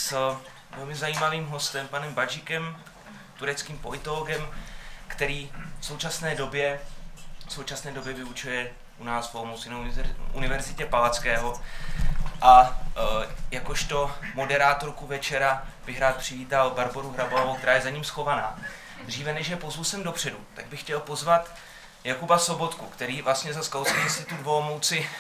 s velmi zajímavým hostem, panem Bacikem, tureckým politologem, který v současné době vyučuje u nás v Olomouci na Univerzitě Palackého. A jakožto moderátorku večera bych rád přivítal Barboru Hrabalovou, která je za ním schovaná. Dříve než je pozvu sem dopředu, tak bych chtěl pozvat Jakuba Sobotku, který vlastně za Skautský institut v Olomouci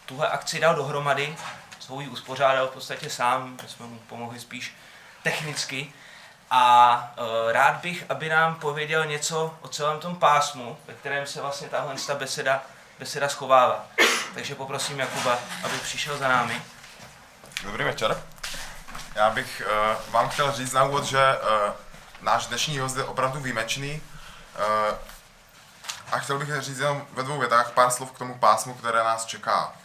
tuhle akci dal dohromady, svou ji uspořádal v podstatě sám, my jsme mu pomohli spíš technicky. A rád bych, aby nám pověděl něco o celém tom pásmu, ve kterém se vlastně tahle beseda schovává. Takže poprosím Jakuba, aby přišel za námi. Dobrý večer. Já bych vám chtěl říct na úvod, že náš dnešní host je opravdu výjimečný. A chtěl bych říct jenom ve dvou větách pár slov k tomu pásmu, které nás čeká.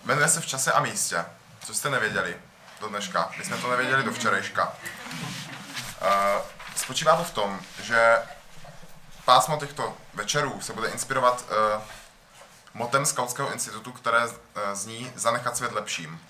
Jmenuje se V čase a místě, co jste nevěděli do dneška. My jsme to nevěděli do včerejška. Spočívá to v tom, že pásmo těchto večerů se bude inspirovat motem Skautského institutu, které zní Zanechat svět lepším.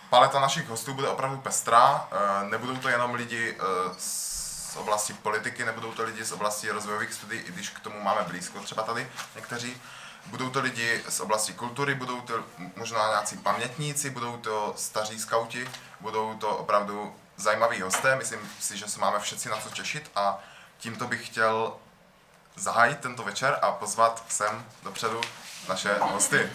Paleta našich hostů bude opravdu pestrá, nebudou to jenom lidi z oblasti politiky, nebudou to lidi z oblasti rozvojových studií, i když k tomu máme blízko třeba tady někteří. Budou to lidi z oblasti kultury, budou to možná nějací pamětníci, budou to staří skauti, budou to opravdu zajímaví hosté. Myslím si, že se máme všetci na co těšit a tímto bych chtěl zahájit tento večer a pozvat sem dopředu naše hosty.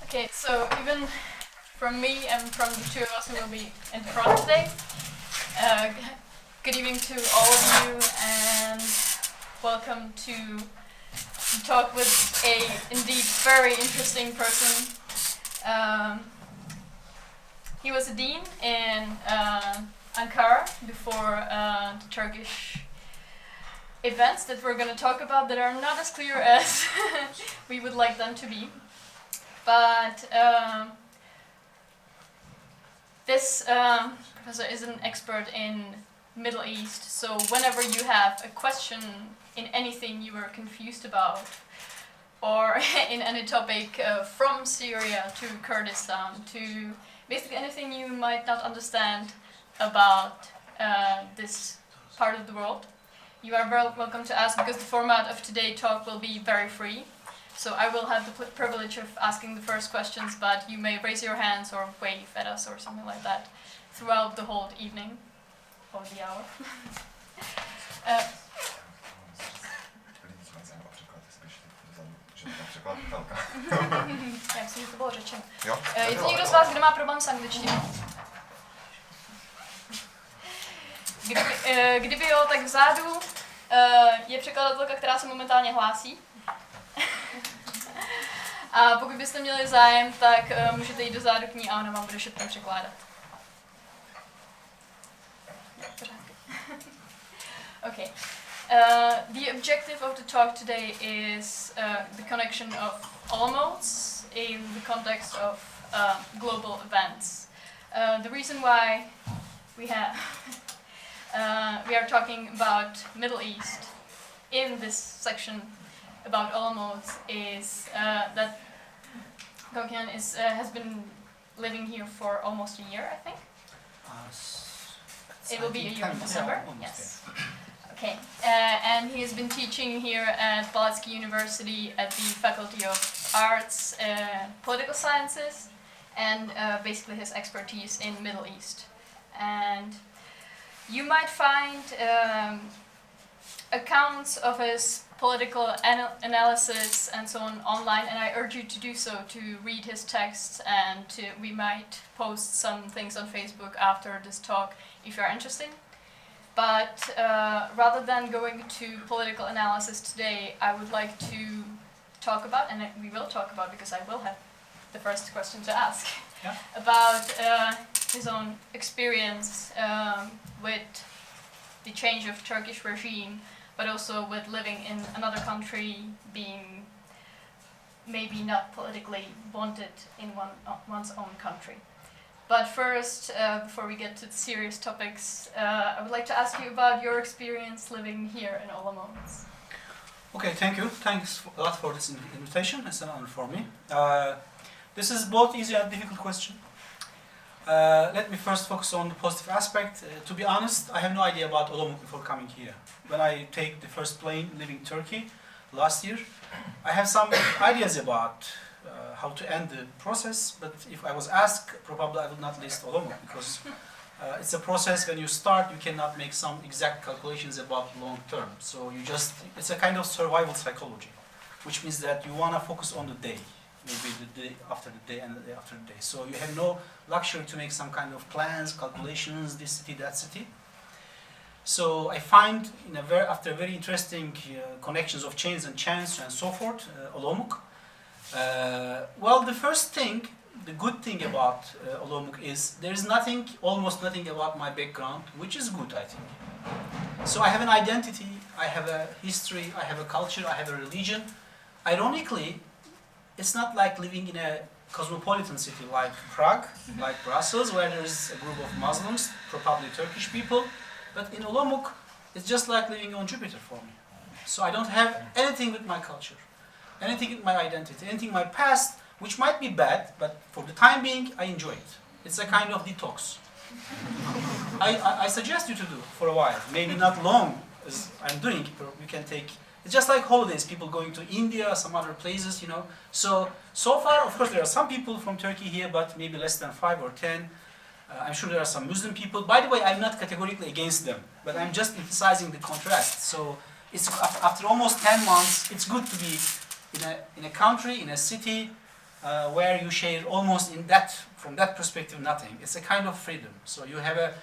Okay, so even from me and from the two of us who will be in front today, good evening to all of you and welcome to talk with a indeed very interesting person. He was a dean in Ankara before the Turkish events that we're going to talk about that are not as clear as we would like them to be. But this professor is an expert in Middle East, so whenever you have a question in anything you were confused about, or in any topic from Syria to Kurdistan, to basically anything you might not understand about this part of the world, you are very welcome to ask, because the format of today's talk will be very free. So I will have the privilege of asking the first questions, but you may raise your hands or wave at us or something like that throughout the whole evening or the hour. Já myslím, že to bylo řečeno. Je to někdo z vás, kdo má problém s angličtinou? Kdyby jo, tak vzadu je překladatelka, která se momentálně hlásí. A pokud byste měli zájem, tak můžete jít dozadu k ní a ona vám bude šeptem překládat. Okay. The objective of the talk today is the connection of Olomouc in the context of global events. The reason why we are talking about Middle East in this section about Olomouc is that Gokhan has been living here for almost a year, I think. It will be a year in December. Yes. Okay. And he has been teaching here at Palackého University at the Faculty of Arts, Political Sciences, and basically his expertise in Middle East. And you might find accounts of his political analysis and so on online, and I urge you to do so, to read his texts, and we might post some things on Facebook after this talk if you're interested. But rather than going to political analysis today, I would like to talk about, and we will talk about, because I will have the first question to ask, yeah, about his own experience with the change of Turkish regime, but also with living in another country, being maybe not politically wanted in one's own country. But first, before we get to the serious topics, I would like to ask you about your experience living here in Olomouci. Okay, thank you. Thanks a lot for this invitation. It's an honor for me. This is both easy and difficult question. Let me first focus on the positive aspect. To be honest, I have no idea about Olomouc before coming here. When I take the first plane leaving Turkey last year, I have some ideas about how to end the process, but if I was asked, probably I would not list Olomouc, because it's a process. When you start, you cannot make some exact calculations about long term. So you just, it's a kind of survival psychology, which means that you want to focus on the day. Maybe the day after the day and the day after the day. So you have no luxury to make some kind of plans, calculations, this city, that city. So I find, after very interesting connections of chains and chance and so forth, Olomouc. Well, the first thing, the good thing about Olomouc is there is nothing, almost nothing about my background, which is good, I think. So I have an identity, I have a history, I have a culture, I have a religion. Ironically, it's not like living in a cosmopolitan city like Prague, like Brussels, where there's a group of Muslims, probably Turkish people. But in Olomouc, it's just like living on Jupiter for me. So I don't have anything with my culture, anything with my identity, anything in my past, which might be bad, but for the time being, I enjoy it. It's a kind of detox. I suggest you to do for a while, maybe not long as I'm doing, you can take. It's just like holidays, people going to India, some other places, So far, of course, there are some people from Turkey here, but maybe less than 5 or 10. I'm sure there are some Muslim people. By the way, I'm not categorically against them, but I'm just emphasizing the contrast. So it's after almost 10 months, it's good to be in a country, in a city, where you share almost from that perspective, nothing. It's a kind of freedom. So you have a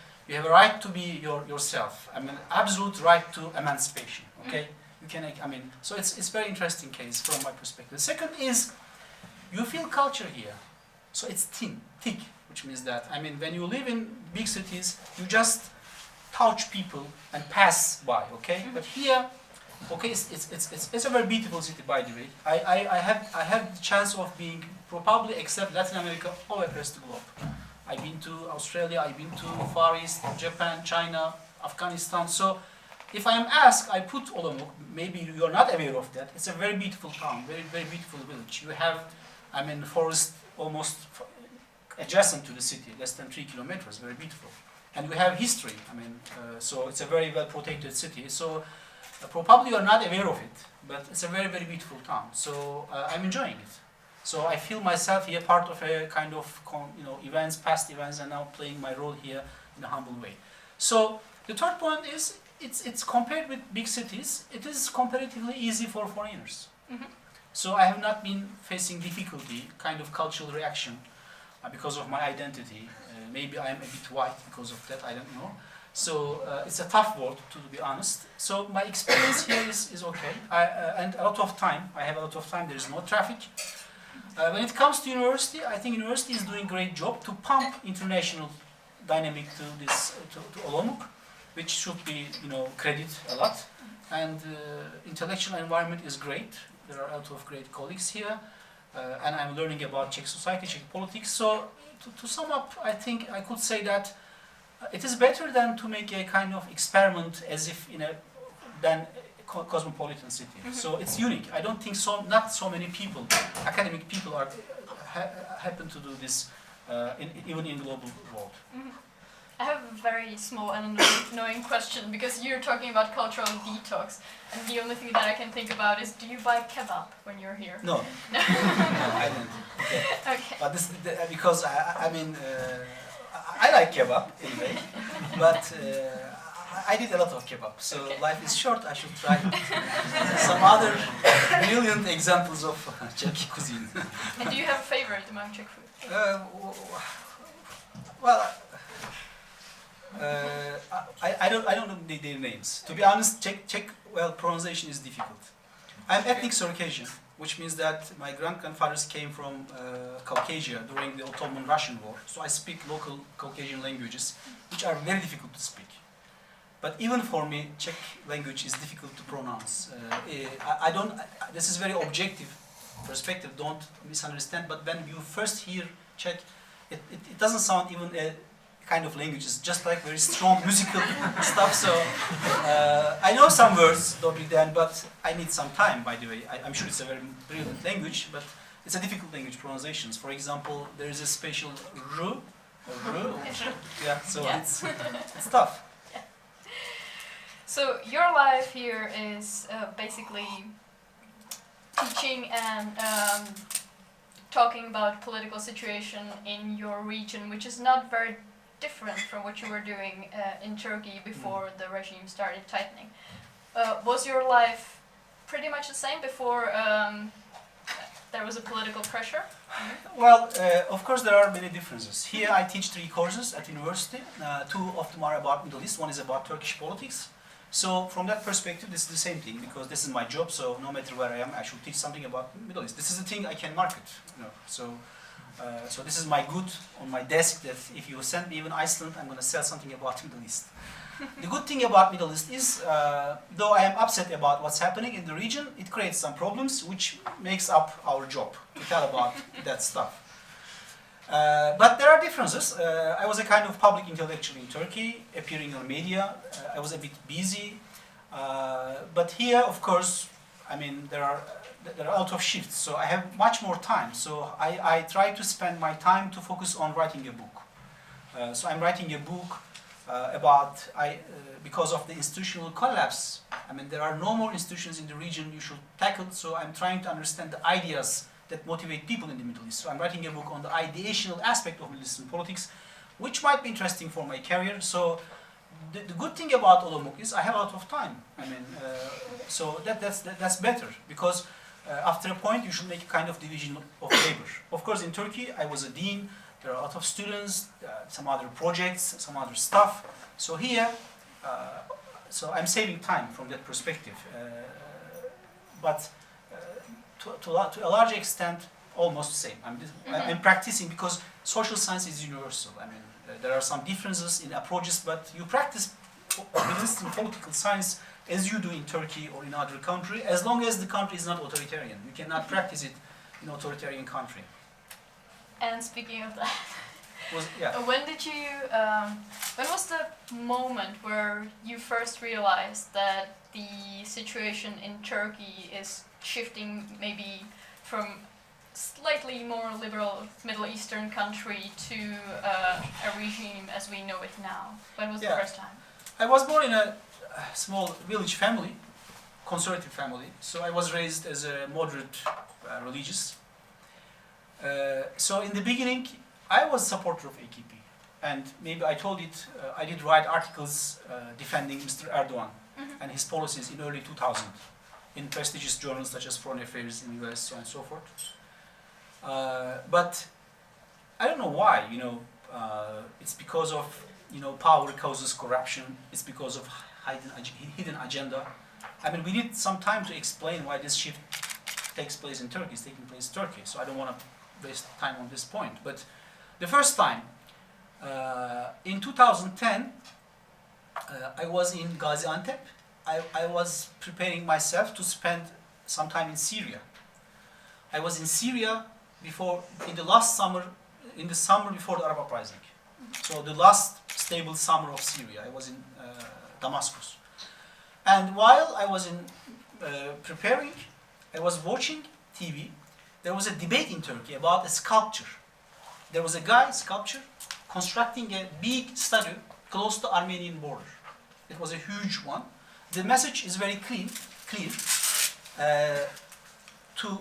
right to be yourself. I mean, absolute right to emancipation. Okay. So it's very interesting case from my perspective. The second is, you feel culture here. So it's thick, which means that, when you live in big cities, you just touch people and pass by, okay? But here, okay, it's a very beautiful city, by the way. I have the chance of being, probably except Latin America, all across the globe. I've been to Australia, I've been to Far East, Japan, China, Afghanistan. So if I am asked, I put Olomouc, maybe you are not aware of that. It's a very beautiful town, very, very beautiful village. You have, forest almost adjacent to the city, less than 3 kilometers, very beautiful. And we have history, so it's a very well protected city. So probably you are not aware of it, but it's a very, very beautiful town. So I'm enjoying it. So I feel myself here part of a kind of, events, past events, and now playing my role here in a humble way. So the third point is, it's compared with big cities, it is comparatively easy for foreigners. Mm-hmm. So I have not been facing difficulty, kind of cultural reaction because of my identity. Maybe I am a bit white because of that, I don't know. So it's a tough world, to be honest. So my experience here is okay. And a lot of time, I have a lot of time, there is no traffic. When it comes to university, I think university is doing a great job to pump international dynamic to Olomouc, which should be, credit a lot. And intellectual environment is great. There are a lot of great colleagues here. And I'm learning about Czech society, Czech politics. So to sum up, I think I could say that it is better than to make a kind of experiment as if than a cosmopolitan city. Mm-hmm. So it's unique. I don't think not so many people, academic people, happen to do this even in global world. Mm-hmm. I have a very small and annoying question, because you're talking about cultural detox, and the only thing that I can think about is, do you buy kebab when you're here? No. No, I don't. Okay. But this because I like kebab anyway, but I did a lot of kebab, so okay. Life is short. I should try some other brilliant examples of Czech cuisine. And do you have a favorite among Czech food? Well. I don't know their names. To be honest, Czech pronunciation is difficult. I'm ethnic Circassian, which means that my grandfathers came from Caucasia during the Ottoman-Russian War. So I speak local Caucasian languages, which are very difficult to speak. But even for me, Czech language is difficult to pronounce. This is very objective perspective, don't misunderstand, but when you first hear Czech, it doesn't sound even a kind of language. It's just like very strong musical stuff. So I know some words, Dobriden, but I need some time. By the way, I'm sure it's a very brilliant language, but it's a difficult language pronunciations. For example, there is a special r. Yeah, so Yeah. it's tough. So your life here is basically teaching and talking about political situation in your region, which is not very different from what you were doing in Turkey before the regime started tightening. Was your life pretty much the same before there was a political pressure? Well, of course there are many differences. Here I teach 3 courses at university. 2 of them are about Middle East, one is about Turkish politics. So from that perspective, this is the same thing, because this is my job, so no matter where I am, I should teach something about Middle East. This is the thing I can market, you know. So this is my good on my desk, that if you send me even Iceland, I'm going to sell something about Middle East. The good thing about Middle East is, though I am upset about what's happening in the region, it creates some problems, which makes up our job to tell about that stuff. But there are differences. I was a kind of public intellectual in Turkey, appearing on media. I was a bit busy. But here, of course, I mean, there are a lot of shifts, so I have much more time. So I try to spend my time to focus on writing a book. So I'm writing a book about, because of the institutional collapse, I mean, there are no more institutions in the region you should tackle, so I'm trying to understand the ideas that motivate people in the Middle East. So I'm writing a book on the ideational aspect of Middle Eastern politics, which might be interesting for my career. So the good thing about Olomouc is I have a lot of time. I mean, so that's better, because after a point you should make a kind of division of labor. Of course, in Turkey I was a dean. There are a lot of students, some other projects, some other stuff. So here, so I'm saving time from that perspective. But to a large extent, almost the same. I'm practicing, because social science is universal. I mean, there are some differences in approaches, but you practice Middle Eastern political science as you do in Turkey or in other country, as long as the country is not authoritarian. You cannot practice it in authoritarian country. And speaking of that, Yeah. when was the moment where you first realized that the situation in Turkey is shifting maybe from slightly more liberal Middle Eastern country to a regime as we know it now? When was the first time? I was born in a small village family, conservative family, so I was raised as a moderate religious. So in the beginning, I was a supporter of AKP, and maybe I told it, I did write articles defending Mr. Erdogan and his policies in early 2000 in prestigious journals such as Foreign Affairs in the US, so on and so forth. But I don't know why, you know, it's because of, you know, power causes corruption, it's because of hidden agenda. I mean, we need some time to explain why this shift takes place in Turkey, is taking place in Turkey, so I don't want to waste time on this point. But the first time, in 2010, I was in Gaziantep. I was preparing myself to spend some time in Syria. I was in Syria in the summer before the Arab uprising. So the last stable summer of Syria, I was in Damascus. And while I was preparing, I was watching TV. There was a debate in Turkey about a sculpture. There was a guy, sculptor, constructing a big statue close to the Armenian border. It was a huge one. The message is very clear. To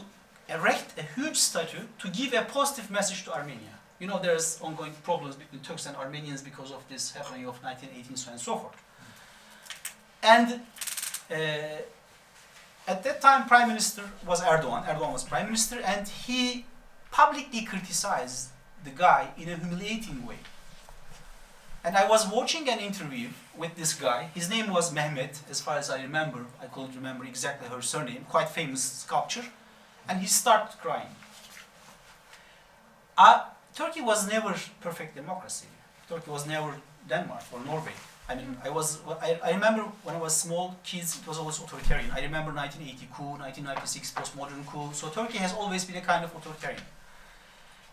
erect a huge statue to give a positive message to Armenia. You know, there's ongoing problems between Turks and Armenians because of this happening of 1918, so on and so forth. And at that time, Prime Minister was Erdogan. Erdogan was Prime Minister, and he publicly criticized the guy in a humiliating way. And I was watching an interview with this guy. His name was Mehmet, as far as I remember. I couldn't remember exactly her surname. Quite famous sculptor. And he started crying. Turkey was never perfect democracy. Turkey was never Denmark or Norway. I mean, I remember when I was small, kids, it was always authoritarian. I remember 1980 coup, 1996 postmodern coup. So Turkey has always been a kind of authoritarian.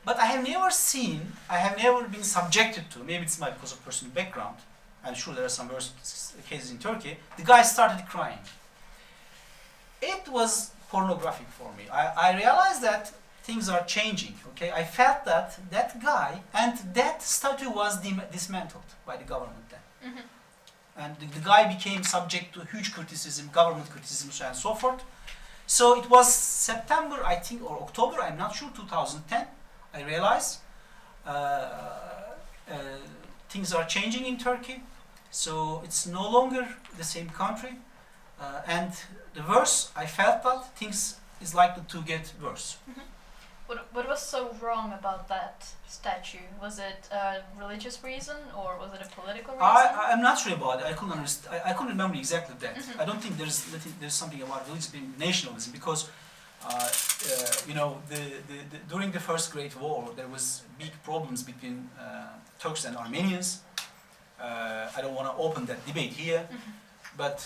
but I have never been subjected to, maybe it's because of personal background, I'm sure there are some worse cases in Turkey, the guy started crying. It was pornographic for me. I realized that things are changing, okay? I felt that that guy and that statue was dismantled by the government then. Mhm. And the guy became subject to huge criticism, government criticism, so on and so forth. So it was September, I think, or October, I'm not sure, 2010, I realized things are changing in Turkey. So it's no longer the same country. And the worse, I felt that things is likely to get worse. What was so wrong about that statue? Was it a religious reason or was it a political reason? I'm not sure about it. I couldn't understand. I couldn't remember exactly that. I don't think there's something about religious nationalism because you know during the First Great War there was big problems between Turks and Armenians. I don't want to open that debate here. But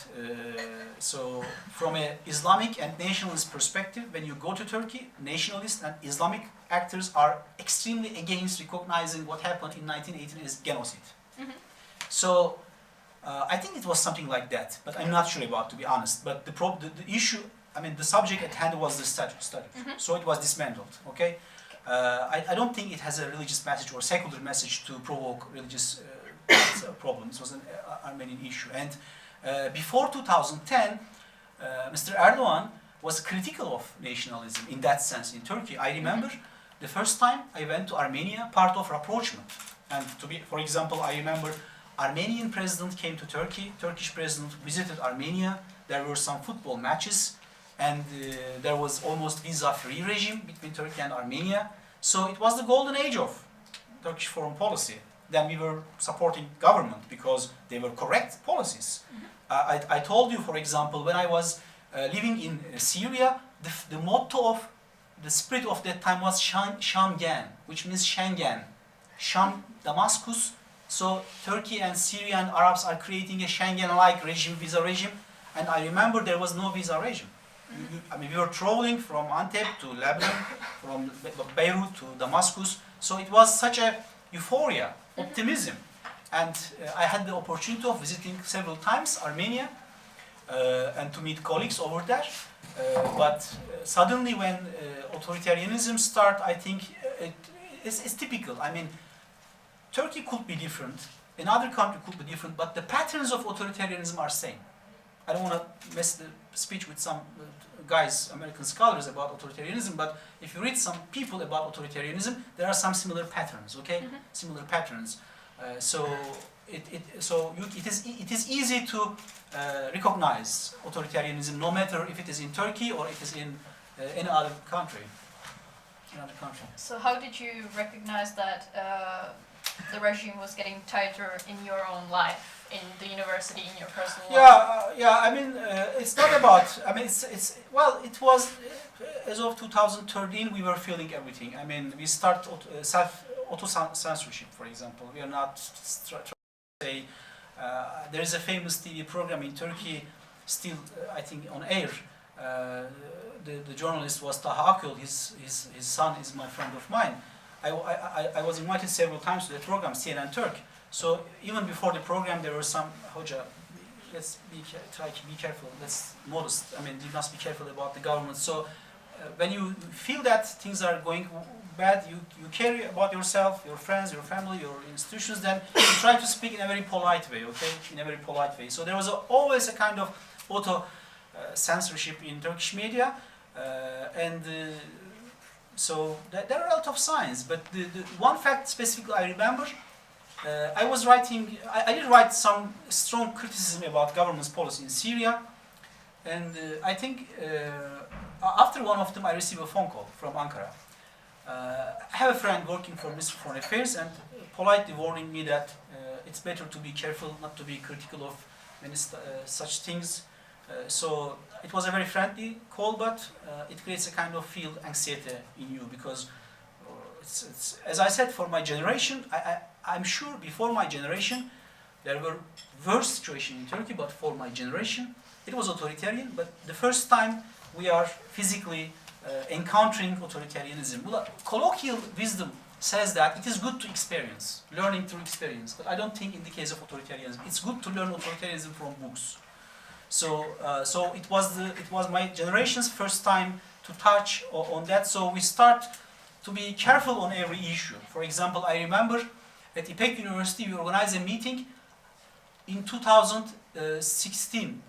so from an Islamic and nationalist perspective, when you go to Turkey, nationalist and Islamic actors are extremely against recognizing what happened in 1918 as genocide. So I think it was something like that, but I'm not sure about, to be honest. But the issue, I mean, the subject at hand was the statue. So it was dismantled, okay? I don't think it has a religious message or secular message to provoke religious problems. It was an Armenian issue. And before 2010, Mr. Erdogan was critical of nationalism in that sense in Turkey. I remember the first time I went to Armenia, part of rapprochement. And for example, I remember Armenian president came to Turkey, Turkish president visited Armenia, there were some football matches, and there was almost visa-free regime between Turkey and Armenia. So it was the golden age of Turkish foreign policy. Then we were supporting government because they were correct policies. I told you, for example, when I was living in Syria, the motto of the spirit of that time was Shamgan, which means Schengen. Sham, Damascus. So Turkey and Syria and Arabs are creating a Schengen-like regime, visa regime. And I remember there was no visa regime. I mean, we were traveling from Antep to Lebanon, from Beirut to Damascus. So it was such a euphoria, optimism. And I had the opportunity of visiting several times Armenia and to meet colleagues over there. But suddenly when authoritarianism started, I think it's typical. I mean, Turkey could be different, another country could be different, but the patterns of authoritarianism are same. I don't want to mess the speech with some guys, American scholars about authoritarianism, but if you read some people about authoritarianism, there are some similar patterns, okay? Similar patterns. So it is easy to recognize authoritarianism, no matter if it is in Turkey or it is in any other country. So how did you recognize that the regime was getting tighter in your own life, in the university, in your personal life? Yeah. I mean, it's not about. I mean, it was as of 2013. We were feeling everything. I mean, we start auto-censorship, for example. We are not trying to say. There is a famous TV program in Turkey, still I think on air. The journalist was Taha Akül. His son is my friend of mine. I was invited several times to the program, CNN Turk. So even before the program, there were some hoca. Let's try to be careful. Let's modest. I mean, you must be careful about the government. So when you feel that things are going bad, you care about yourself, your friends, your family, your institutions. Then you try to speak in a very polite way. Okay, in a very polite way. So there was always a kind of auto censorship in Turkish media, and. So there are a lot of signs, but the one fact specifically I remember, I did write some strong criticism about government's policy in Syria, and I think after one of them I received a phone call from Ankara. I have a friend working for Ministry of Foreign Affairs and politely warning me that it's better to be careful, not to be critical of many such things. So it was a very friendly call, but it creates a kind of field anxiety in you because it's as I said, for my generation, I'm sure before my generation there were worse situations in Turkey, but for my generation it was authoritarian. But the first time we are physically encountering authoritarianism. Well, colloquial wisdom says that it is good to experience, learning through experience. But I don't think in the case of authoritarianism, it's good to learn authoritarianism from books. So it was my generation's first time to touch on that. So we start to be careful on every issue. For example, I remember at İPEK University we organized a meeting in 2016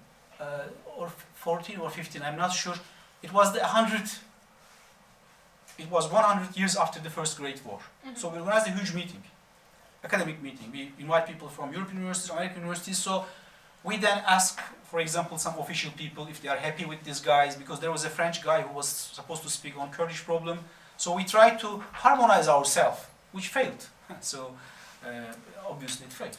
or 14 or 15. I'm not sure. It was 100 years after the First Great War. Mm-hmm. So we organized a huge meeting, academic meeting. We invite people from European universities, American universities. So we then ask, for example, some official people if they are happy with these guys, because there was a French guy who was supposed to speak on Kurdish problem. So we tried to harmonize ourselves, which failed. So obviously it failed.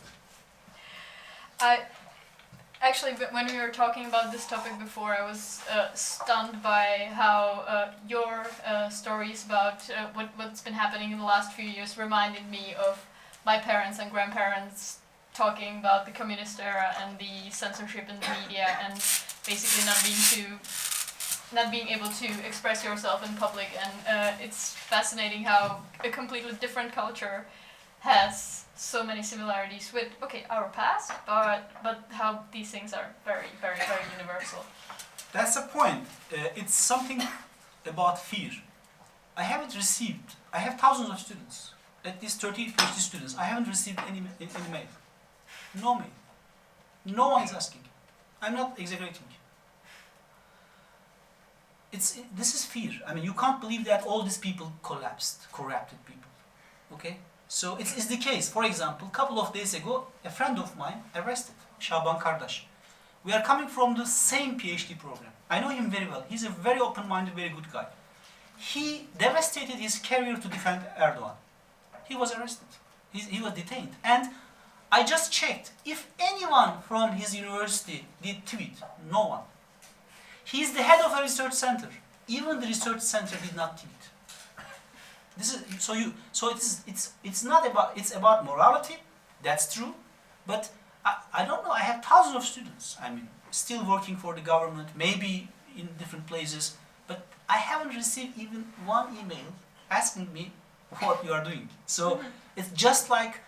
Actually, when we were talking about this topic before, I was stunned by how your stories about what's been happening in the last few years reminded me of my parents and grandparents talking about the communist era and the censorship in the media and basically not being able to express yourself in public. And it's fascinating how a completely different culture has so many similarities with our past, but how these things are very, very, very universal. That's the point. It's something about fear. I have thousands of students, at least 30, 50 students. I haven't received any mail. No mail. No one is asking. I'm not exaggerating. This is fear. I mean, you can't believe that all these people collapsed, corrupted people. Okay? So it's the case. For example, a couple of days ago, a friend of mine arrested, Şaban Kardeş. We are coming from the same PhD program. I know him very well. He's a very open-minded, very good guy. He devastated his career to defend Erdogan. He was arrested. He was detained. And I just checked if anyone from his university did tweet. No one. He is the head of a research center. Even the research center did not tweet. It's about morality, that's true, but I don't know, I have thousands of students, I mean, still working for the government, maybe in different places, but I haven't received even one email asking me what you are doing. So it's just like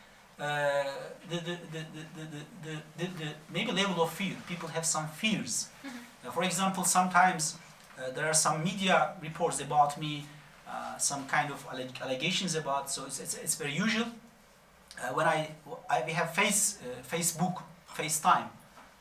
maybe level of fear. People have some fears. For example, sometimes there are some media reports about me, some kind of allegations about, so it's very usual. When we have Facebook, FaceTime.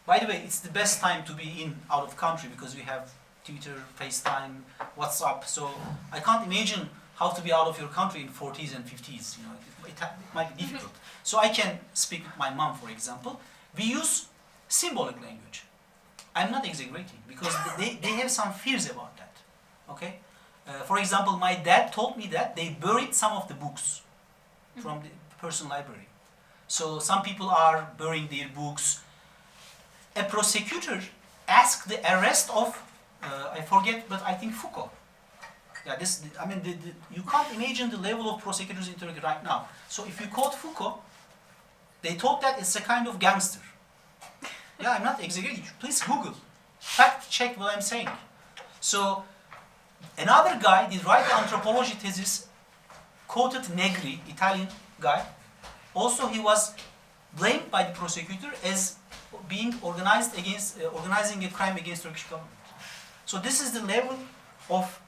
By the way, it's the best time to be out of country because we have Twitter, FaceTime, WhatsApp. So I can't imagine how to be out of your country in 40s and 50s. You know, it might be difficult. So I can speak with my mom, for example. We use symbolic language. I'm not exaggerating because they have some fears about that. Okay. For example, my dad told me that they buried some of the books from the personal library. So some people are burying their books. A prosecutor asked the arrest of, I forget, but I think Foucault. Yeah, you can't imagine the level of prosecutors in Turkey right now. So if you quote Foucault, they thought that it's a kind of gangster. Yeah, I'm not exaggerating. Please Google. Fact check what I'm saying. So another guy did write the anthropology thesis, quoted Negri, Italian guy. Also, he was blamed by the prosecutor as being organizing a crime against Turkish government. So this is the level of,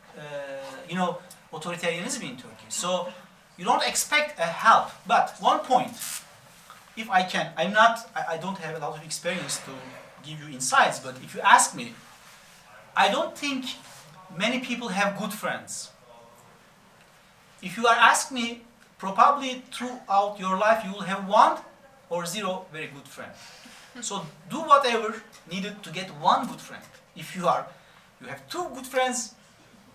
authoritarianism in Turkey. So you don't expect a help. But one point, if I can, I don't have a lot of experience to give you insights, but if you ask me, I don't think many people have good friends. If you are asking me, probably throughout your life you will have 1 or 0 very good friends. So do whatever needed to get 1 good friend. If you have 2 good friends,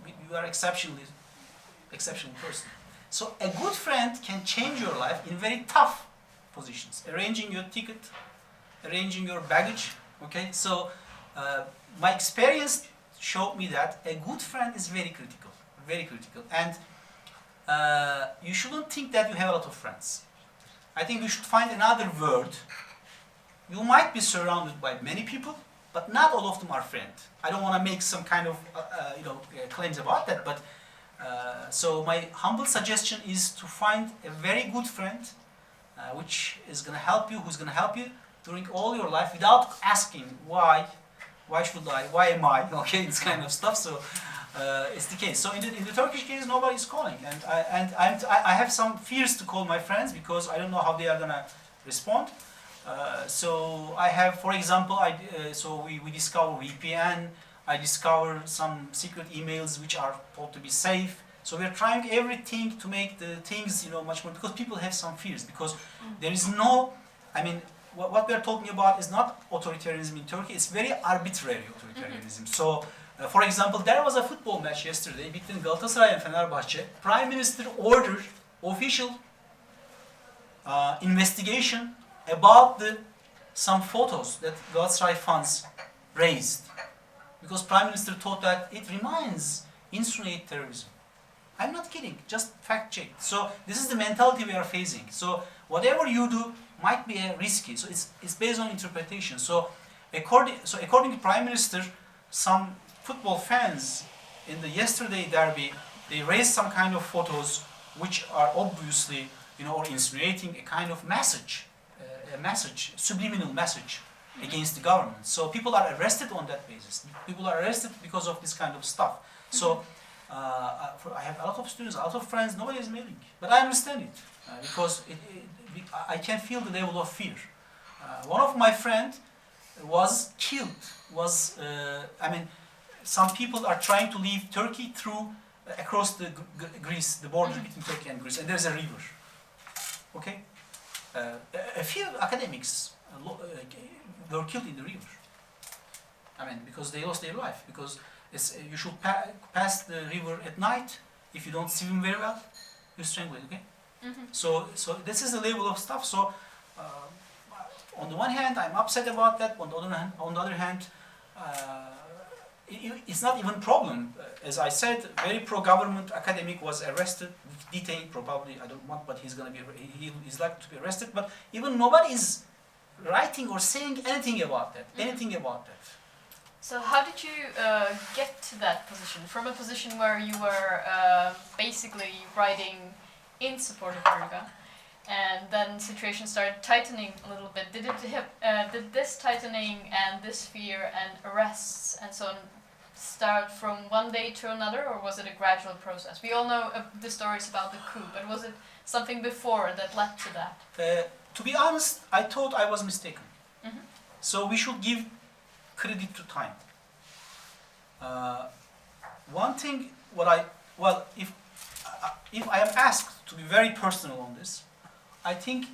you are exceptional person. So a good friend can change your life in very tough positions. Arranging your ticket, arranging your baggage. Okay, so my experience showed me that a good friend is very critical, and you shouldn't think that you have a lot of friends. I think we should find another word. You might be surrounded by many people, but not all of them are friends. I don't want to make some kind of claims about that, but so my humble suggestion is to find a very good friend which is going to help you, who's going to help you during all your life without asking why should I, why am I, okay, this kind of stuff. So it's the case. So in the Turkish case, nobody is calling, and I have some fears to call my friends because I don't know how they are going to respond. So I have, for example, we discover VPN. I discover some secret emails which are thought to be safe. So we're trying everything to make the things, much more, because people have some fears, because there is no, what we are talking about is not authoritarianism in Turkey, it's very arbitrary authoritarianism. So, for example, there was a football match yesterday between Galatasaray and Fenerbahçe. Prime Minister ordered official investigation about some photos that Galatasaray fans raised. Because Prime Minister thought that it insinuate terrorism. I'm not kidding, just fact check. So this is the mentality we are facing. So whatever you do might be risky. So it's based on interpretation. So according to Prime Minister, some football fans in the yesterday derby, they raised some kind of photos which are obviously, or insinuating a kind of message, subliminal message against the government. So people are arrested on that basis. People are arrested because of this kind of stuff. So I have a lot of students, a lot of friends, nobody is mailing. But I understand it because I can feel the level of fear. One of my friends was killed. Some people are trying to leave Turkey across the Greece, the border between Turkey and Greece, and there's a river. Okay? A few academics were killed in the river. Because they lost their life. Because you should pass the river at night. If you don't swim very well, you strangle it. Okay. So this is the level of stuff. So on the one hand, I'm upset about that. On the other hand, it's not even a problem. As I said, very pro-government academic was arrested, detained. Probably I don't want, but he's he's likely to be arrested. But even nobody is writing or saying anything about that. So how did you get to that position? From a position where you were basically writing in support of Erdogan, and then situation started tightening a little bit. Did this tightening and this fear and arrests and so on start from one day to another, or was it a gradual process? We all know the stories about the coup, but was it something before that led to that? To be honest, I thought I was mistaken. So we should give credit to time. One thing, if I am asked to be very personal on this, I think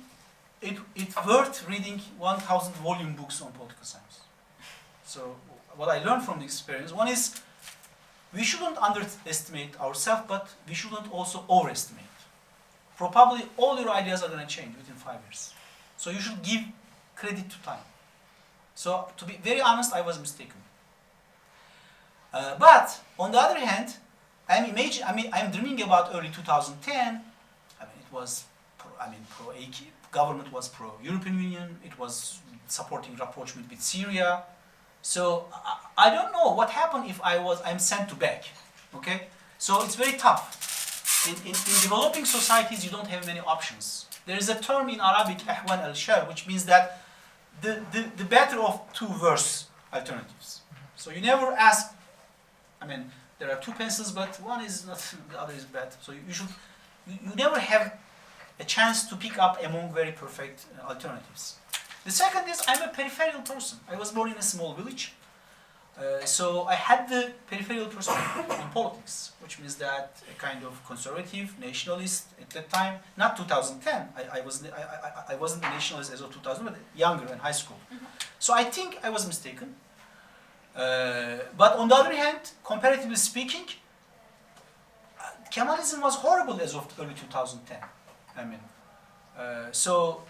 it's worth reading 1,000 volume books on political science. So what I learned from the experience, one is we shouldn't underestimate ourselves, but we shouldn't also overestimate. Probably all your ideas are going to change within 5 years. So you should give credit to time. So to be very honest, I was mistaken. But on the other hand, I'm dreaming about early 2010. It was pro-AK, government was pro-European Union. It was supporting rapprochement with Syria. So I don't know what happened if I'm sent to back. Okay, so it's very tough. In developing societies, you don't have many options. There is a term in Arabic, ahwan al-shar, which means that the better of two worse alternatives. So you never ask. There are two pencils, but one is not, the other is bad. So you never have a chance to pick up among very perfect alternatives. The second is I'm a peripheral person. I was born in a small village. So I had the peripheral perspective in politics, which means that a kind of conservative, nationalist at that time, not 2010, I wasn't a nationalist as of 2000, but younger in high school. So I think I was mistaken. But on the other hand, comparatively speaking, Kemalism was horrible as of early 2010. So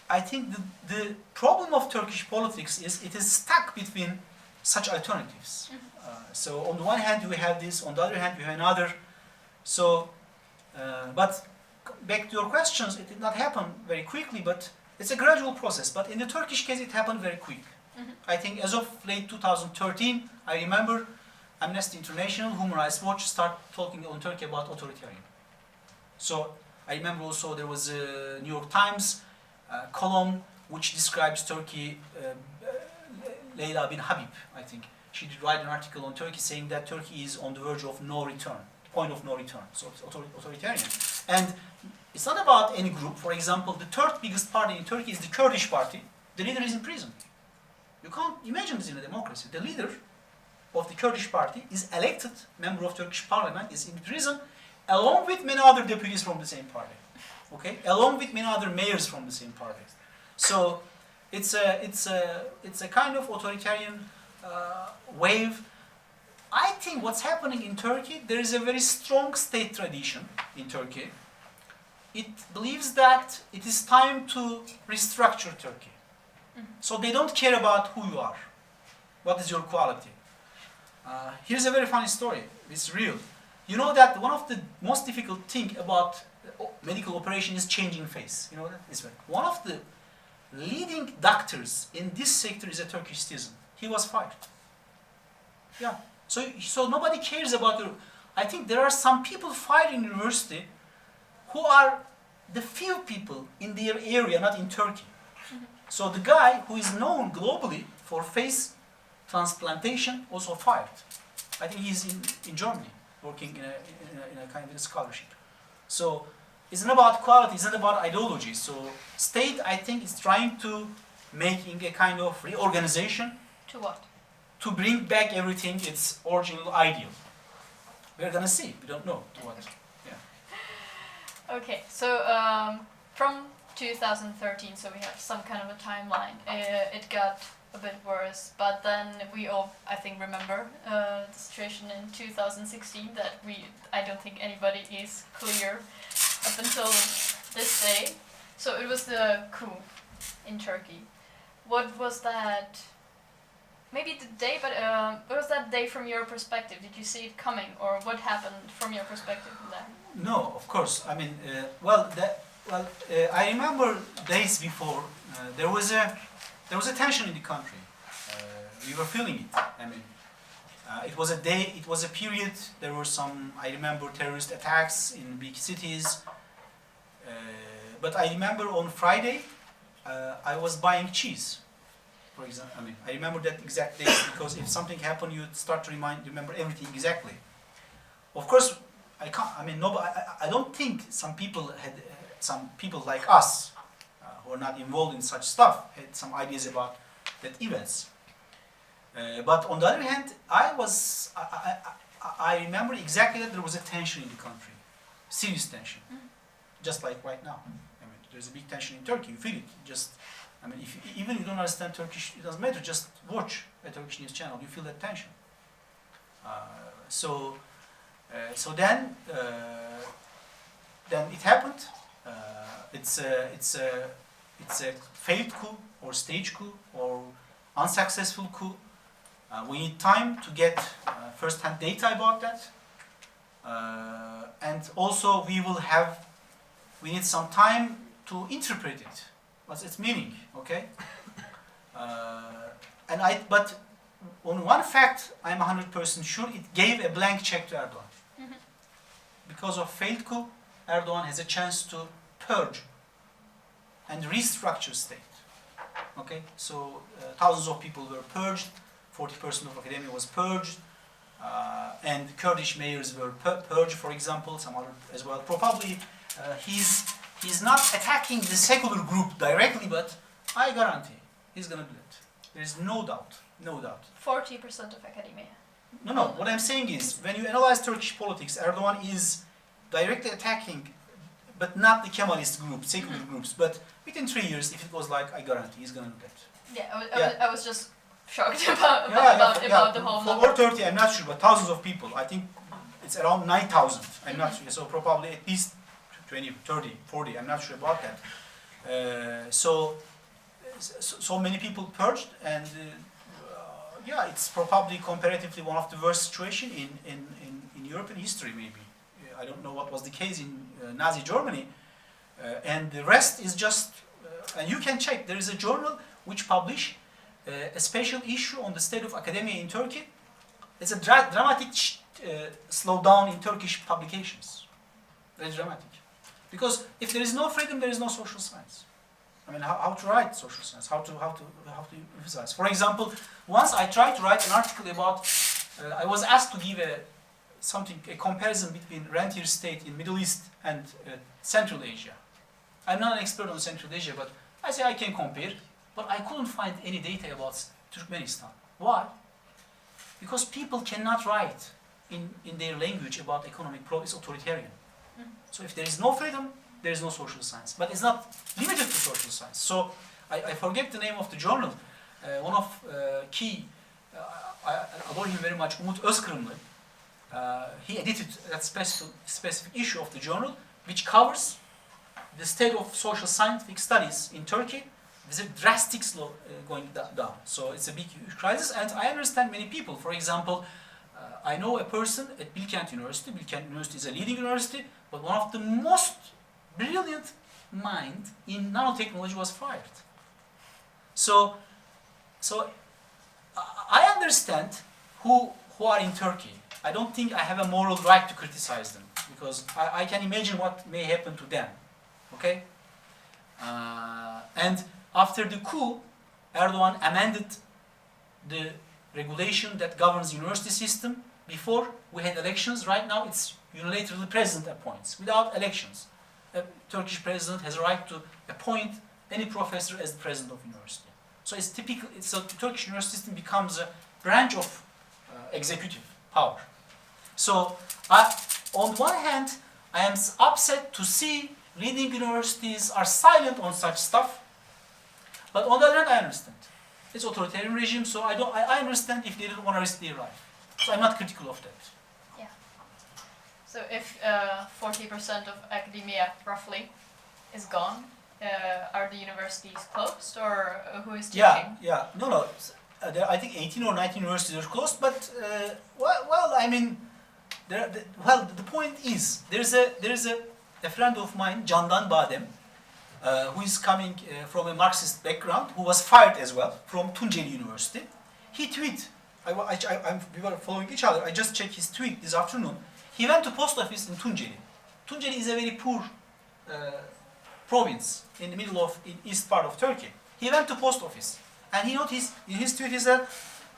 I think the problem of Turkish politics is it is stuck between such alternatives. So on the one hand we have this, on the other hand we have another. So, but back to your questions, it did not happen very quickly, but it's a gradual process, but in the Turkish case it happened very quick. I think as of late 2013, I remember Amnesty International, Human Rights Watch start talking on Turkey about authoritarian. So I remember also there was a New York Times column which describes Turkey, Leyla bin Habib, I think. She did write an article on Turkey saying that Turkey is on the verge of no return, point of no return, so it's authoritarian. And it's not about any group. For example, the third biggest party in Turkey is the Kurdish party. The leader is in prison. You can't imagine this in a democracy. The leader of the Kurdish party is elected member of Turkish parliament, is in prison, along with many other deputies from the same party. Okay, along with many other mayors from the same party. So it's a kind of authoritarian wave. I think what's happening in Turkey, there is a very strong state tradition in Turkey. It believes that it is time to restructure Turkey. So they don't care about who you are, what is your quality. Here's a very funny story, it's real. You know that one of the most difficult thing about medical operation is changing face. You know that? This way. One of the leading doctors in this sector is a Turkish citizen. He was fired. Yeah. So nobody cares about your... I think there are some people fired in university who are the few people in their area, not in Turkey. So the guy who is known globally for face transplantation also fired. I think he's in Germany, working in a kind of scholarship. So it's not about quality, it's not about ideology. So state, I think, is trying to making a kind of reorganization. To what? To bring back everything its original ideal. We're gonna see, we don't know to what. Yeah. Okay, so from 2013, so we have some kind of a timeline. It got a bit worse, but then we all, I think, remember the situation in 2016 that I don't think anybody is clear up until this day. So it was the coup in Turkey. What was that? Maybe the day, but what was that day from your perspective? Did you see it coming, or what happened from your perspective then? No, of course. I mean, I remember days before there was a tension in the country. We were feeling it. I mean, it was a day. It was a period. There were some. I remember terrorist attacks in big cities. But I remember on Friday, I was buying cheese. For example, I mean, I remember that exact day because if something happened, you start to remember everything exactly. Of course, I can't. I mean, I don't think some people like us who are not involved in such stuff had some ideas about that events. But on the other hand, I remember exactly that there was a tension in the country, serious tension, just like right now. I mean, there's a big tension in Turkey. You feel it. I mean, even if you don't understand Turkish, it doesn't matter. Just watch a Turkish news channel. You feel that tension. So then it happened. It's a failed coup or stage coup or unsuccessful coup. We need time to get first-hand data about that, and also we need some time to interpret it. What's its meaning? Okay. But on one fact, I'm 100% sure it gave a blank check to Erdogan. Because of failed coup, Erdogan has a chance to purge and restructure state. Okay, so thousands of people were purged, 40% of academia was purged, and Kurdish mayors were purged, for example, some other as well. Probably he's not attacking the secular group directly, but I guarantee he's gonna do it. There is no doubt, no doubt. 40% of academia. No, what I'm saying is, when you analyze Turkish politics, Erdogan is directly attacking, but not the Kemalist groups, secular groups, but within 3 years, if it goes like, I guarantee he's gonna do that. Yeah, I was just shocked about the whole number. For 30, I'm not sure, but thousands of people. I think it's around 9,000. I'm not sure, so probably at least 20, 30, 40, I'm not sure about that. So many people purged, and it's probably comparatively one of the worst situations in European history, maybe. I don't know what was the case in Nazi Germany, and the rest is just And you can check, there is a journal which publish a special issue on the state of academia in Turkey. It's a dramatic slowdown in Turkish publications. Very dramatic. Because if there is no freedom, there is no social science. I mean, how to write social science, how to emphasize. For example, once I tried to write an article about, I was asked to give a comparison between rentier state in Middle East and Central Asia. I'm not an expert on Central Asia, but I say I can compare, but I couldn't find any data about Turkmenistan. Why? Because people cannot write in their language about economic progress. It's authoritarian. So if there is no freedom, there is no social science. But it's not limited to social science. So I forget the name of the journal. One of key, I adore him very much, Umut Özkırımlı. He edited that specific issue of the journal, which covers the state of social scientific studies in Turkey. There's a drastic slow going down. So it's a big crisis, and I understand many people. For example, I know a person at Bilkent University. Bilkent University is a leading university, but one of the most brilliant mind in nanotechnology was fired. So I understand who are in Turkey. I don't think I have a moral right to criticize them, because I can imagine what may happen to them. Okay? And after the coup, Erdogan amended the regulation that governs university system. Before we had elections, right now it's unilaterally president appoints, without elections. A Turkish president has a right to appoint any professor as the president of university. So it's typical, so the Turkish university system becomes a branch of executive power. So on one hand, I am upset to see leading universities are silent on such stuff, but on the other hand, I understand. It's authoritarian regime, so I understand if they don't want to risk their life. So I'm not critical of that. Yeah. So if 40% of academia, roughly, is gone, are the universities closed, or who is teaching? Yeah. No. I think 18 or 19 universities are closed, but well, I mean, the point is, there's a friend of mine, Candan Badem, who is coming from a Marxist background, who was fired as well from Tunceli University. He tweeted, we were following each other, I just checked his tweet this afternoon. He went to post office in Tunceli. Tunceli is a very poor province in the middle of, in east part of Turkey. He went to post office, and he noticed, in his tweet he said,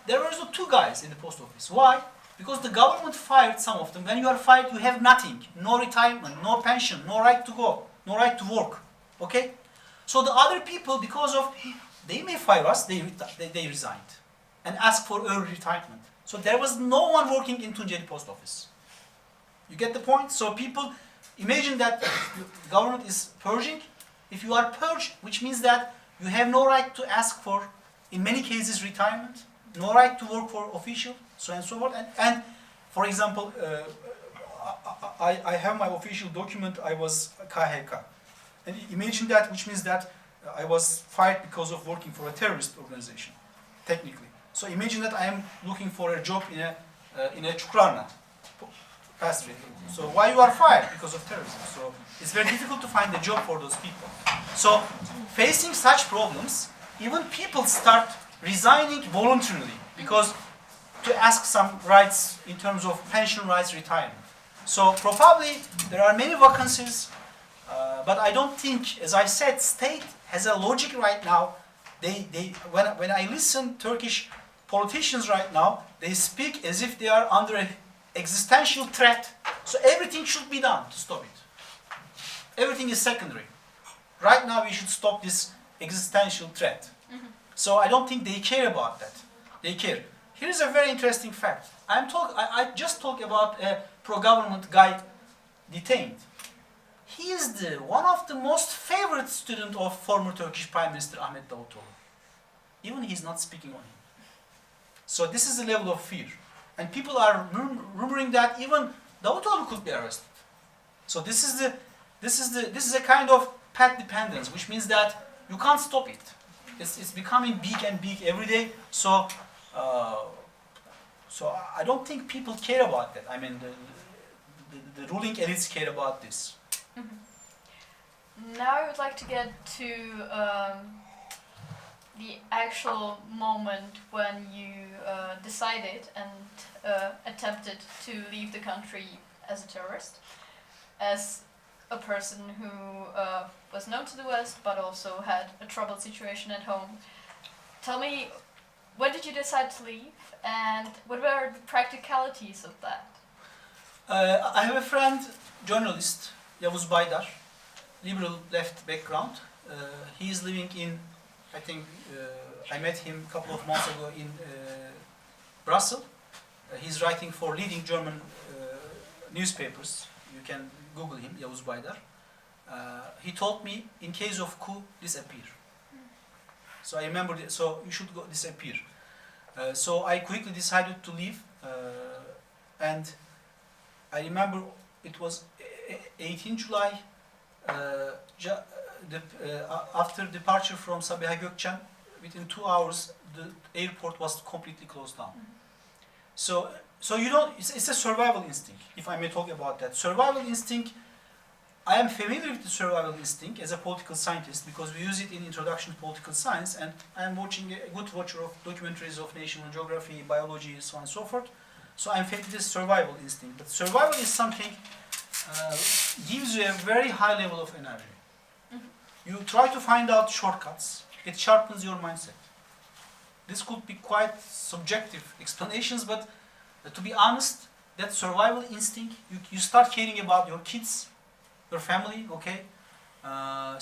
there were two guys in the post office. Why? Because the government fired some of them. When you are fired, you have nothing. No retirement, no pension, no right to go, no right to work. Okay? So the other people, because of, they may fire us, they resigned and asked for early retirement. So there was no one working in Tunceli post office. You get the point? So people, imagine that the government is purging. If you are purged, which means that you have no right to ask for, in many cases, retirement, no right to work for official, so and so forth. And for example, I have my official document, I was KHK. And imagine that, which means that I was fired because of working for a terrorist organization, technically. So imagine that I am looking for a job in a Çukurarna pastry. So why you are fired? Because of terrorism. So it's very difficult to find a job for those people. So facing such problems, even people start resigning voluntarily because to ask some rights in terms of pension rights, retirement. So probably there are many vacancies, but I don't think, as I said, state has a logic right now. When I listen Turkish politicians right now, they speak as if they are under an existential threat. So everything should be done to stop it. Everything is secondary. Right now we should stop this existential threat. Mm-hmm. So I don't think they care about that. They care. Here's a very interesting fact. I just talked about a pro-government guy detained. He is one of the most favorite students of former Turkish Prime Minister Ahmet Davutoğlu. Even he's not speaking on him. So this is the level of fear. And people are rumoring that even Davutoğlu could be arrested. So this is a kind of path dependence, which means that you can't stop it. It's becoming big and big every day. So I don't think people care about that. I mean, the ruling elites care about this. Mm-hmm. Now I would like to get to the actual moment when you decided and attempted to leave the country as a terrorist, as a person who was known to the West but also had a troubled situation at home. Tell me, when did you decide to leave and what were the practicalities of that? I have a friend, journalist, Yavuz Baydar, liberal left background. He is living in, I think, I met him a couple of months ago in Brussels. He's writing for leading German newspapers. You can Google him, Yavuz Baydar. He told me, in case of coup, disappear. So I remember, so you should go disappear. So I quickly decided to leave, and I remember it was 18 July, after departure from Sabiha Gökçen, within 2 hours, the airport was completely closed down. So you don't, it's a survival instinct, if I may talk about that. Survival instinct, I am familiar with the survival instinct as a political scientist because we use it in Introduction to Political Science, and I am watching a good watcher of documentaries of national geography, biology, so on and so forth. So I'm familiar with this survival instinct. But survival is something gives you a very high level of energy. You try to find out shortcuts. It sharpens your mindset. This could be quite subjective explanations, but to be honest, that survival instinct, you start caring about your kids, your family, okay? And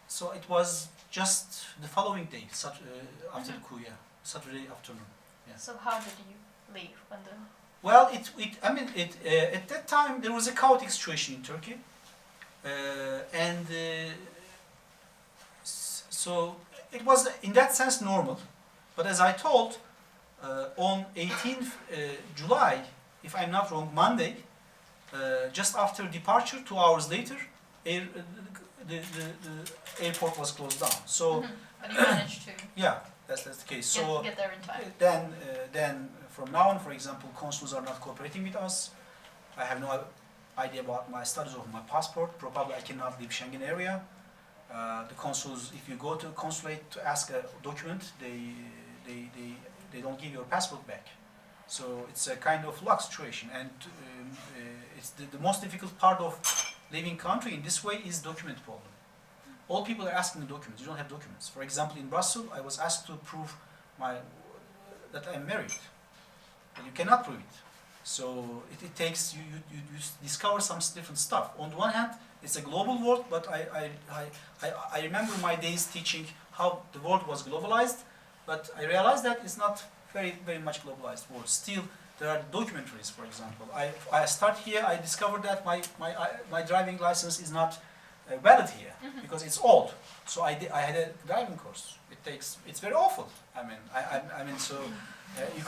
so it was just the following day, after the coup, yeah, Saturday afternoon. Yeah. So how did you leave when the... Well, at that time there was a chaotic situation in Turkey, so it was in that sense normal. But as I told, on 18th July, if I'm not wrong, Monday, just after departure, 2 hours later, the airport was closed down. So, But you managed to yeah, that's the case. So get there in time. Then from now on, for example, consuls are not cooperating with us. I have no idea about my status of my passport. Probably I cannot leave Schengen area. The consuls, if you go to a consulate to ask a document, they don't give your passport back. So it's a kind of luck situation, and it's the most difficult part of leaving country in this way is document problem. All people are asking the documents. You don't have documents. For example, in Brussels, I was asked to prove that I'm married, but you cannot prove it. So it takes you discover some different stuff. On the one hand, it's a global world, but I remember my days teaching how the world was globalized, but I realized that it's not very much globalized world. Still, there are documentaries, for example. I start here, I discovered that my driving license is not valid here because it's old. So I had a driving course. It's very awful. You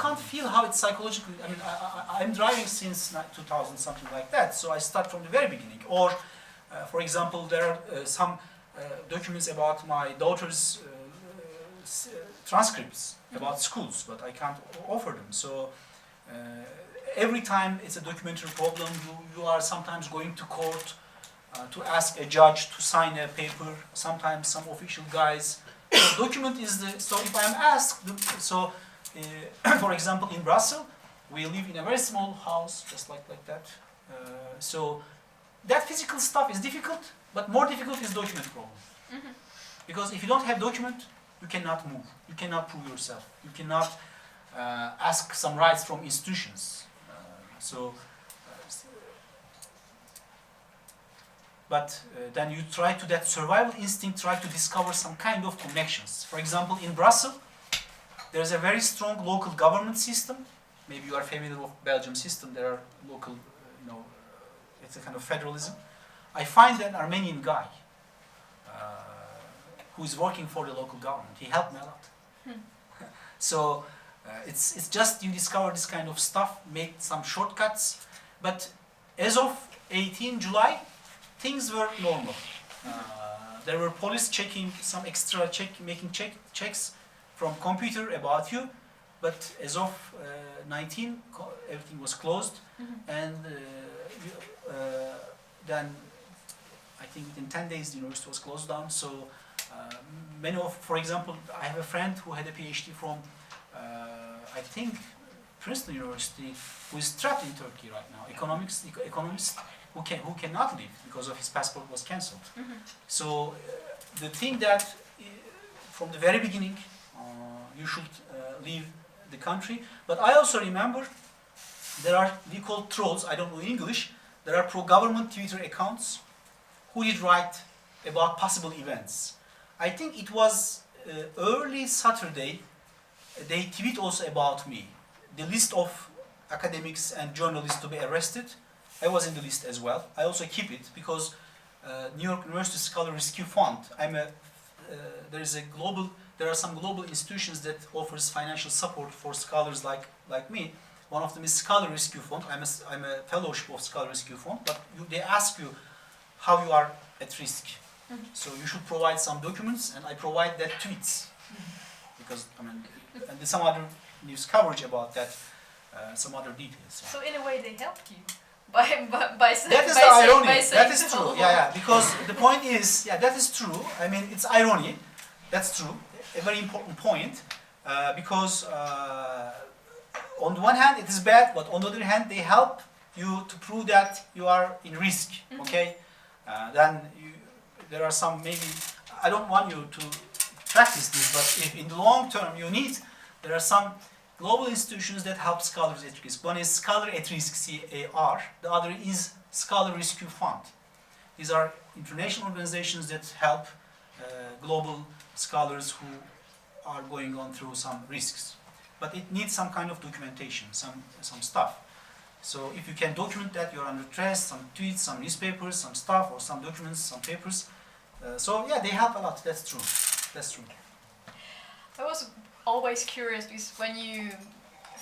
can't feel how it's psychologically. I mean, I'm driving since 2000, something like that. So I start from the very beginning. Or, for example, there are some documents about my daughter's transcripts about schools, but I can't offer them. So every time it's a documentary problem, you are sometimes going to court to ask a judge to sign a paper. Sometimes some official guys. So document is so if I am asked, for example, in Brussels, we live in a very small house, just like that. So that physical stuff is difficult, but more difficult is document problem. Because if you don't have document, you cannot move. You cannot prove yourself. You cannot ask some rights from institutions. Then you try to, that survival instinct, try to discover some kind of connections. For example, in Brussels, there's a very strong local government system. Maybe you are familiar with Belgium system. There are local, it's a kind of federalism. I find an Armenian guy who is working for the local government. He helped me a lot. So it's just you discover this kind of stuff, make some shortcuts. But as of 18 July, things were normal. There were police checking some extra making checks from computer about you. but as of 19, everything was closed, and then I think within 10 days the university was closed down. So many of, for example, I have a friend who had a PhD from, I think, Princeton University, who is trapped in Turkey right now. Economist who cannot leave because of his passport was cancelled. So the thing that from the very beginning you should leave the country. But I also remember there are, we call trolls, I don't know English, there are pro-government Twitter accounts who did write about possible events. I think it was early Saturday, they tweet also about me. The list of academics and journalists to be arrested, I was in the list as well. I also keep it because New York University Scholar Rescue Fund, there are some global institutions that offers financial support for scholars like me. One of them is Scholar Rescue Fund. I'm a fellowship of Scholar Rescue Fund, but they ask you how you are at risk. So you should provide some documents, and I provide that tweets. Because, I mean, and there's some other news coverage about that, some other details. So in a way they helped you by saying... That is the irony, that is true, yeah, because the point is, yeah, that is true. I mean, it's irony, that's true, a very important point, because on the one hand it is bad, but on the other hand they help you to prove that you are in risk, okay? There are some, maybe, I don't want you to practice this, but if in the long term you need, there are some global institutions that help scholars at risk. One is Scholar at Risk, CAR, the other is Scholar Rescue Fund. These are international organizations that help global scholars who are going on through some risks. But it needs some kind of documentation, some stuff. So if you can document that you're under stress, some tweets, some newspapers, some stuff, or some documents, some papers. So yeah, they help a lot, that's true. That's true. I was always curious because when you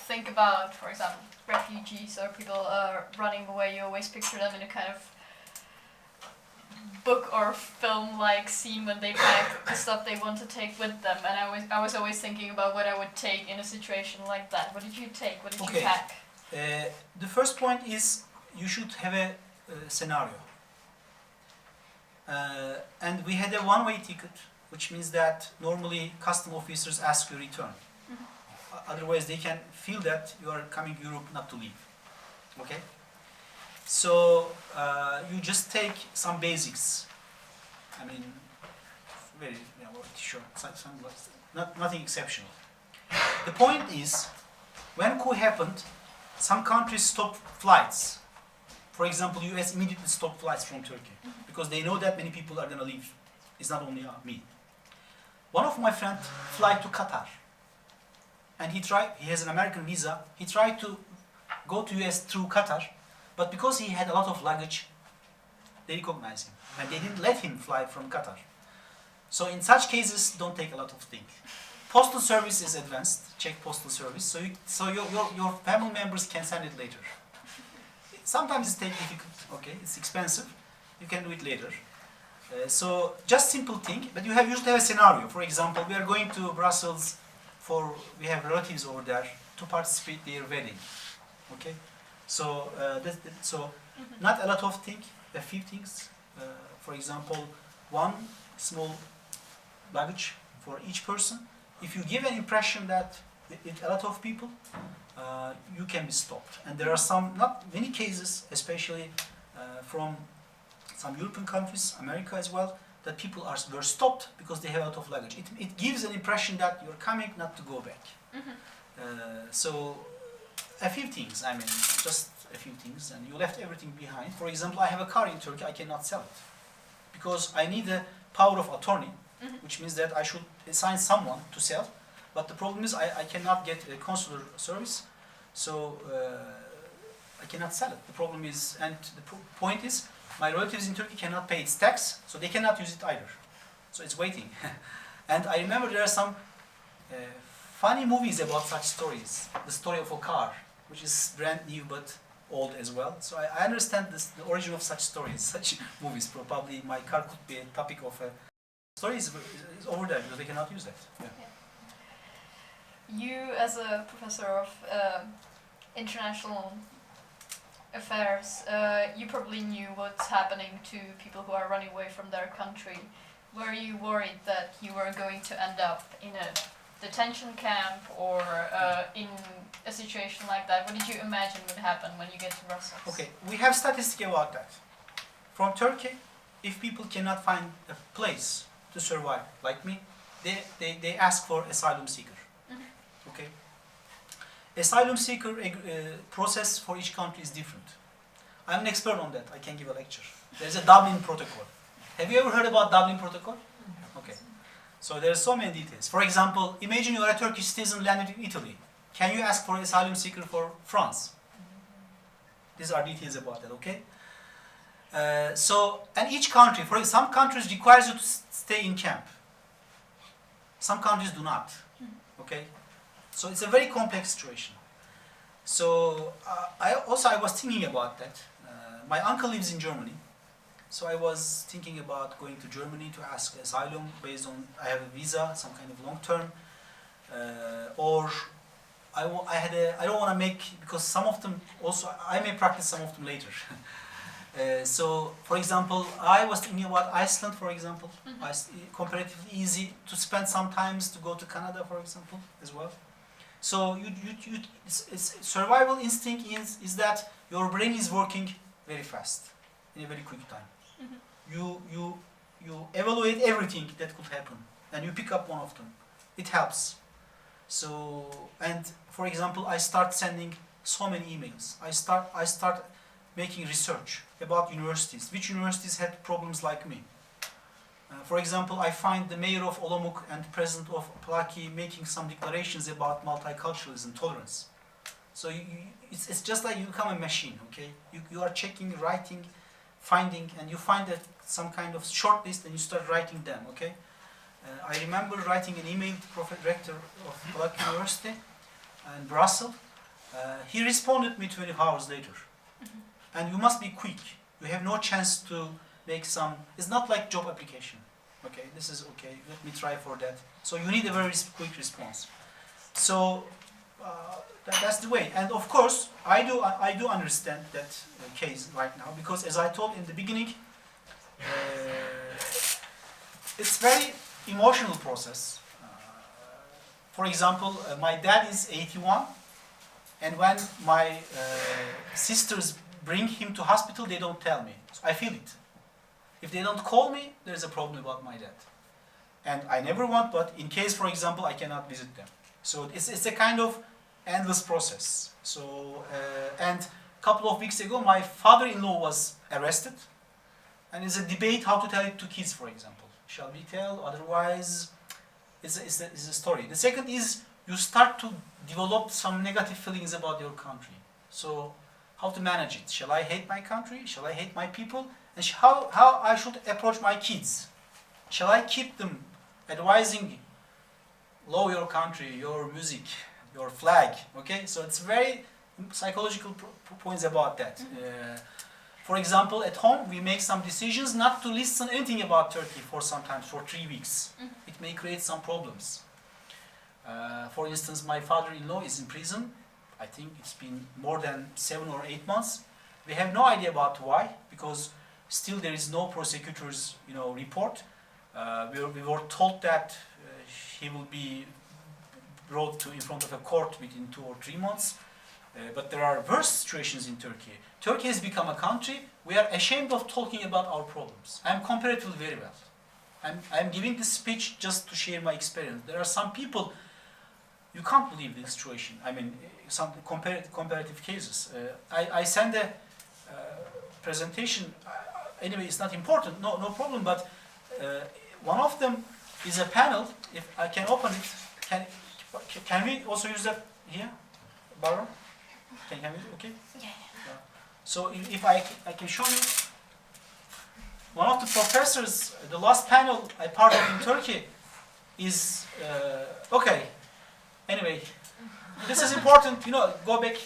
think about, for example, refugees or people running away, you always picture them in a kind of book or film-like scene when they pack the stuff they want to take with them. And I was always thinking about what I would take in a situation like that. What did you take? What did you pack? The first point is you should have a scenario. And we had a one-way ticket, which means that normally custom officers ask you return. Otherwise, they can feel that you are coming to Europe not to leave. Okay? So you just take some basics. I mean, very short, nothing exceptional. The point is, when coup happened, some countries stopped flights. For example, US immediately stopped flights from Turkey because they know that many people are going to leave. It's not only me. One of my friends flew to Qatar, and he has an American visa. He tried to go to US through Qatar, but because he had a lot of luggage, they recognized him, and they didn't let him fly from Qatar. So in such cases, don't take a lot of things. Postal service is advanced, check postal service, so your family members can send it later. Sometimes it's difficult, okay, it's expensive, you can do it later. So just simple thing, but you should have a scenario. For example, we are going to Brussels we have relatives over there to participate their wedding, okay? So not a lot of things, a few things. For example, one small luggage for each person. If you give an impression that a lot of people, you can be stopped. And there are not many cases, especially from some European countries, America as well, that people were stopped because they have a lot of luggage. It gives an impression that you're coming not to go back. So a few things, I mean, just a few things, and you left everything behind. For example, I have a car in Turkey, I cannot sell it because I need a power of attorney, which means that I should assign someone to sell. But the problem is I cannot get a consular service, so I cannot sell it. The problem is, and the point is, my relatives in Turkey cannot pay its tax, so they cannot use it either. So it's waiting. And I remember there are some funny movies about such stories. The story of a car, which is brand new but old as well. So I understand the origin of such stories, such movies. Probably my car could be a topic of a story is over there because they cannot use that. Yeah. you as a professor of international affairs, you probably knew what's happening to people who are running away from their country. Were you worried that you were going to end up in a detention camp or in a situation like that? What did you imagine would happen when you get to Brussels? Okay, we have statistics about that. From Turkey, if people cannot find a place to survive, like me, they ask for asylum seeker. Mm-hmm. Okay. Asylum seeker process for each country is different. I'm an expert on that. I can give a lecture. There's a Dublin Protocol. Have you ever heard about Dublin Protocol? Okay. So there are so many details. For example, imagine you are a Turkish citizen landed in Italy. Can you ask for an asylum seeker for France? These are details about that, okay? And each country, for example, some countries requires you to stay in camp. Some countries do not, okay? So it's a very complex situation. So I was thinking about that. My uncle lives in Germany. So I was thinking about going to Germany to ask asylum based on I have a visa, some kind of long term, or I don't want to make, because some of them also I may practice some of them later. So for example, I was thinking about Iceland, for example. Mm-hmm. Comparatively easy to spend some times to go to Canada, for example, as well. So it's survival instinct is that your brain is working very fast in a very quick time. Mm-hmm. You evaluate everything that could happen and you pick up one of them. It helps. So, and for example, I start sending so many emails. I start making research about universities. Which universities had problems like me? For example, I find the mayor of Olomouci and president of Palackého making some declarations about multiculturalism, tolerance. So it's just like you become a machine, okay? You are checking, writing, finding, and you find some kind of short list and you start writing them, okay? I remember writing an email to the rector of Palackého University in Brussels. He responded me 20 hours later. Mm-hmm. And you must be quick. You have no chance to make some, it's not like job application. Okay, this is okay, let me try for that. So you need a very quick response. So that's the way. And of course, I do understand that case right now, because as I told in the beginning, it's very emotional process. For example, my dad is 81, and when my sisters bring him to hospital, they don't tell me. So I feel it. If they don't call me, there's a problem about my dad. And I never want, but in case, for example, I cannot visit them. So it's a kind of endless process. So, and a couple of weeks ago, my father-in-law was arrested. And it's a debate how to tell it to kids, for example. Shall we tell? Otherwise, it's a story. The second is you start to develop some negative feelings about your country. So how to manage it? Shall I hate my country? Shall I hate my people? And how I should approach my kids? Shall I keep them advising, love your country, your music, your flag? Okay, so it's very psychological points about that. Mm-hmm. For example, at home we make some decisions not to listen anything about Turkey for sometimes for 3 weeks. Mm-hmm. It may create some problems. For instance, my father-in-law is in prison. I think it's been more than 7 or 8 months. We have no idea about why, because still there is no prosecutor's report. We were told that he will be brought in front of a court within 2 or 3 months. But there are worse situations in Turkey. Turkey has become a country we are ashamed of talking about our problems. I'm comparatively very well. I'm giving this speech just to share my experience. There are some people, you can't believe this situation. I mean, some comparative cases. I send a presentation. Anyway, it's not important, no problem. But one of them is a panel. If I can open it, can we also use that here, Barbara? Can we? Okay. Yeah. So if I can show you, one of the professors, the last panel I part of in Turkey, is okay. Anyway, this is important. Go back.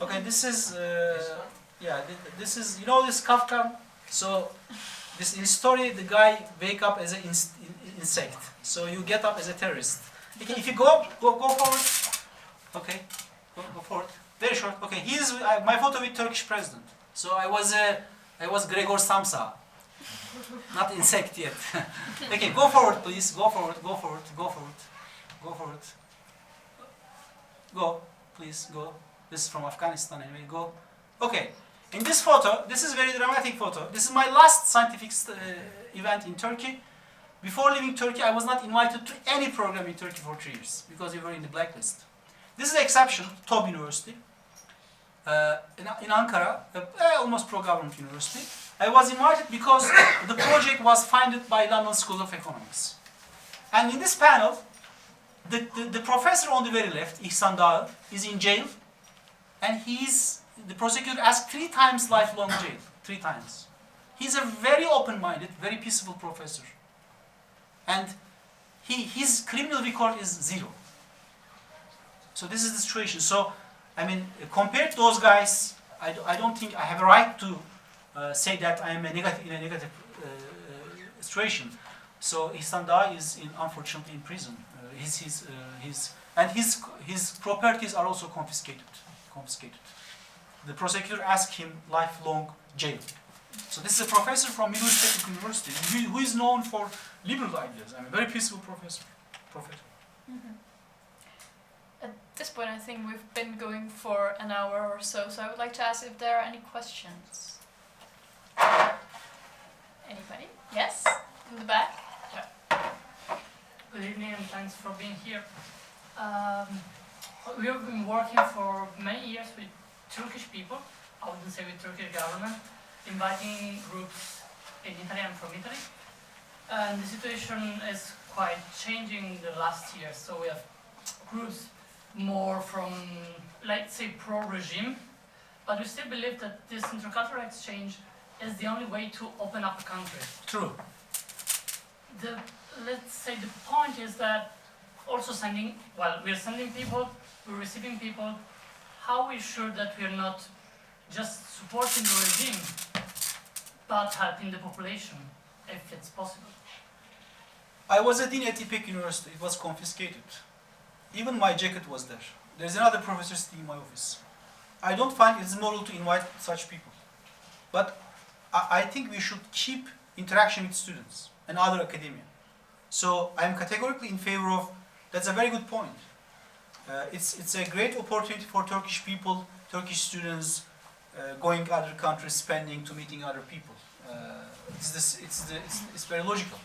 Okay, this is this is this Kafka. So this in story, the guy wake up as an insect. So you get up as a terrorist. Okay, if you go forward. Okay, go forward. Very short. Okay, here's my photo with Turkish president. So I was Gregor Samsa, not insect yet. Okay, go forward, please. Go forward. Go forward. Go forward. Go forward. Go, please go. This is from Afghanistan anyway. Go. Okay. In this photo, this is a very dramatic photo. This is my last scientific event in Turkey. Before leaving Turkey, I was not invited to any program in Turkey for 3 years because we were in the blacklist. This is the exception, Top University, in Ankara, almost pro-government university. I was invited because the project was funded by London School of Economics. And in this panel, the professor on the very left, İhsan Dağ, is in jail, and the prosecutor asked 3 times lifelong jail, 3 times. He's a very open-minded, very peaceful professor. And his criminal record is 0. So this is the situation. So, I mean, compared to those guys, I don't think I have a right to say that I am in a negative situation. So İhsan Dağ is unfortunately in prison. His properties are also confiscated. The prosecutor asked him lifelong jail. So this is a professor from Middle East Technical University who is known for liberal ideas. I'm a very peaceful professor. Mm-hmm. At this point, I think we've been going for an hour or so, so I would like to ask if there are any questions. Anybody? Yes? In the back? Good evening and thanks for being here. We have been working for many years with Turkish people, I wouldn't say with Turkish government, inviting groups in Italy and from Italy. And the situation is quite changing the last year, so we have groups more from, let's say, pro-regime, but we still believe that this intercultural exchange is the only way to open up a country. True. Let's say the point is that also we're sending people, we're receiving people. How are we sure that we're not just supporting the regime, but helping the population, if it's possible? I was at İPEK University. It was confiscated. Even my jacket was there. There's another professor sitting in my office. I don't find it's moral to invite such people. But I think we should keep interaction with students and other academia. So I'm categorically in favor of, that's a very good point. It's a great opportunity for Turkish people, Turkish students, going to other countries, spending to meeting other people. It's very logical.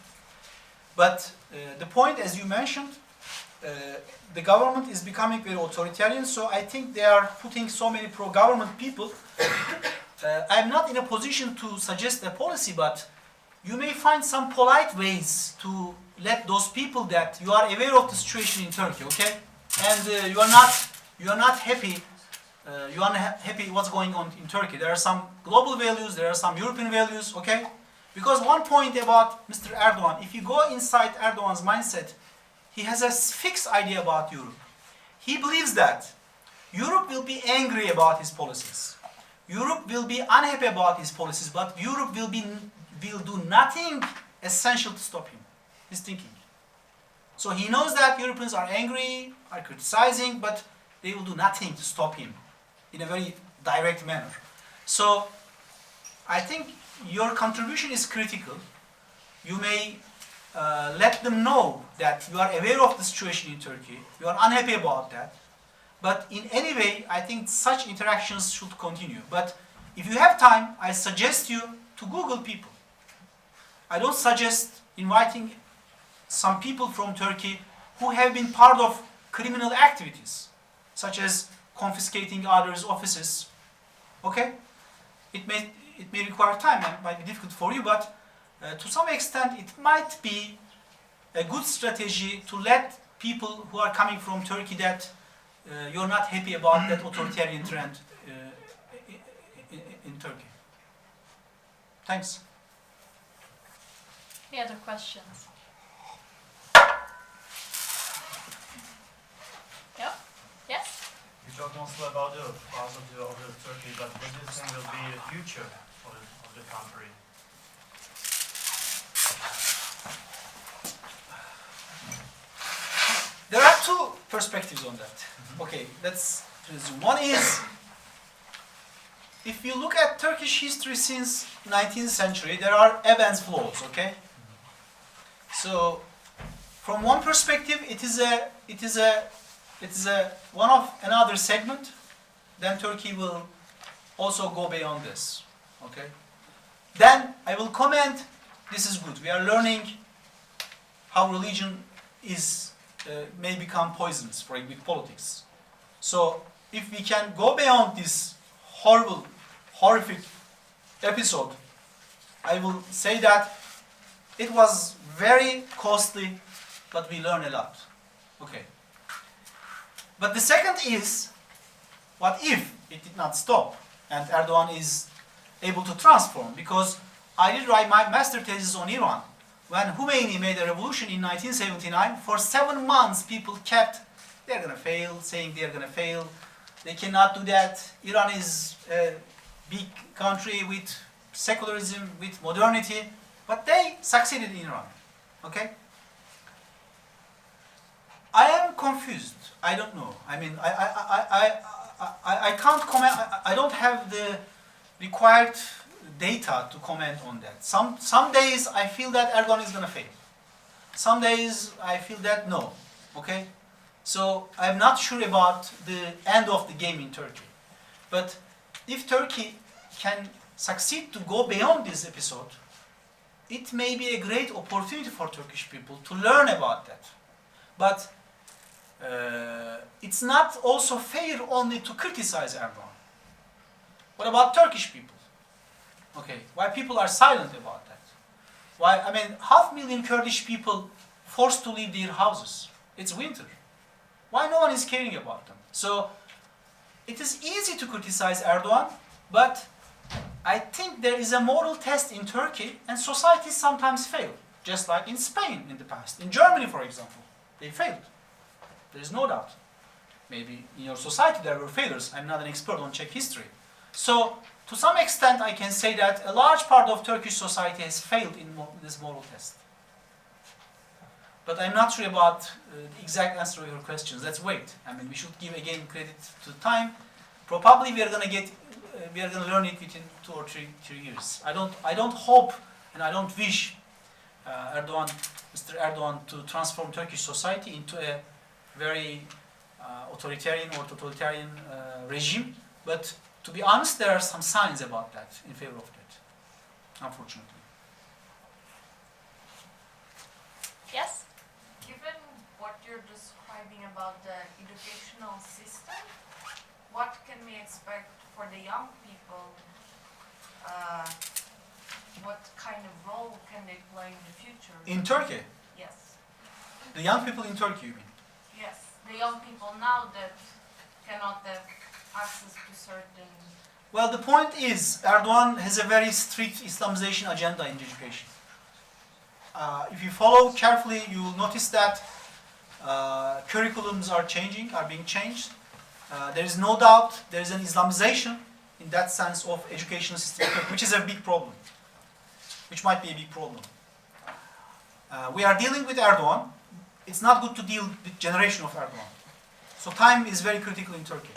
But the point, as you mentioned, the government is becoming very authoritarian, so I think they are putting so many pro-government people. I'm not in a position to suggest a policy, but you may find some polite ways to let those people that you are aware of the situation in Turkey, okay? And you are not happy. You are not happy what's going on in Turkey. There are some global values, there are some European values, okay? Because one point about Mr. Erdogan, if you go inside Erdogan's mindset, he has a fixed idea about Europe. He believes that Europe will be angry about his policies. Europe will be unhappy about his policies, but Europe will do nothing essential to stop him. He's thinking. So he knows that Europeans are angry, are criticizing, but they will do nothing to stop him in a very direct manner. So I think your contribution is critical. You may let them know that you are aware of the situation in Turkey, you are unhappy about that. But in any way, I think such interactions should continue. But if you have time, I suggest you to Google people. I don't suggest inviting some people from Turkey who have been part of criminal activities, such as confiscating others' offices. Okay? It may require time and might be difficult for you, but to some extent it might be a good strategy to let people who are coming from Turkey that you're not happy about that authoritarian trend in Turkey. Thanks. Any other questions? Yeah? Yes? You talked mostly about the past of Turkey, but what do you think will be the future of the country? There are two perspectives on that. Okay, let's resume. One is, if you look at Turkish history since 19th century, there are ebb and flows, okay? So, from one perspective, it is a one of another segment. Then Turkey will also go beyond this, okay? Then I will comment. This is good. We are learning how religion is may become poisonous with politics. So, if we can go beyond this horrible, horrific episode, I will say that it was very costly, but we learned a lot. Okay. But the second is, what if it did not stop and Erdogan is able to transform? Because I did write my master thesis on Iran. When Khomeini made a revolution in 1979, for 7 months people kept, they're going to fail, saying they're going to fail. They cannot do that. Iran is a big country with secularism, with modernity. But they succeeded in Iran. Okay? I am confused. I don't know. I mean, I can't comment. I don't have the required data to comment on that. Some days I feel that Erdogan is going to fail. Some days I feel that no. Okay? So I'm not sure about the end of the game in Turkey. But if Turkey can succeed to go beyond this episode, it may be a great opportunity for Turkish people to learn about that. But it's not also fair only to criticize Erdogan. What about Turkish people? Okay, why people are silent about that? Why, I mean, 500,000 Kurdish people forced to leave their houses. It's winter. Why no one is caring about them? So, it is easy to criticize Erdogan, but I think there is a moral test in Turkey, and societies sometimes fail. Just like in Spain in the past. In Germany, for example, they failed. There is no doubt. Maybe in your society there were failures. I'm not an expert on Czech history. So, to some extent, I can say that a large part of Turkish society has failed in this moral test. But I'm not sure about the exact answer to your questions. Let's wait. I mean, we should give again credit to time. Probably we are going to learn it within 2 or 3 years. I don't hope and I don't wish Mr. Erdogan to transform Turkish society into a very authoritarian or totalitarian regime. But to be honest, there are some signs about that, in favor of that, unfortunately. Yes? Given what you're describing about the educational system, what can we expect for the young people? What kind of role can they play in the future? In Turkey? Yes. The young people in Turkey, you mean? Yes. The young people now that cannot have access to certain... Well, the point is, Erdogan has a very strict Islamization agenda in education. If you follow carefully, you will notice that curriculums are being changed. There is no doubt there is an Islamization in that sense of education system, which is a big problem, which might be a big problem. We are dealing with Erdogan. It's not good to deal with generation of Erdogan. So time is very critical in Turkey.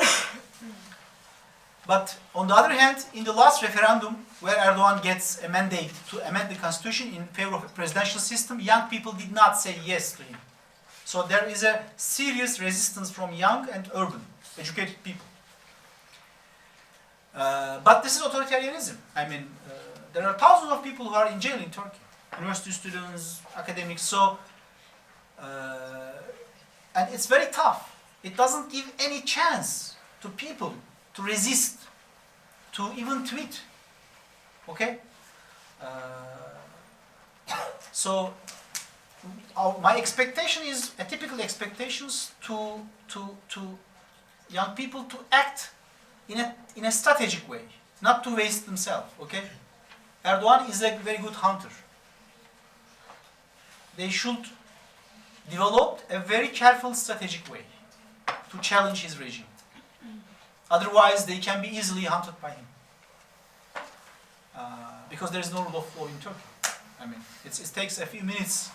But on the other hand, in the last referendum, where Erdogan gets a mandate to amend the constitution in favor of a presidential system, young people did not say yes to him. So there is a serious resistance from young and urban, educated people. But this is authoritarianism. I mean, there are thousands of people who are in jail in Turkey. University students, academics, so... and it's very tough. It doesn't give any chance to people to resist, to even tweet. Okay? So, my expectation is, a typical expectations to young people to act in a strategic way, not to waste themselves, okay? Erdogan is a very good hunter. They should develop a very careful strategic way to challenge his regime. Otherwise, they can be easily hunted by him. Because there is no rule of law in Turkey. I mean, it takes a few minutes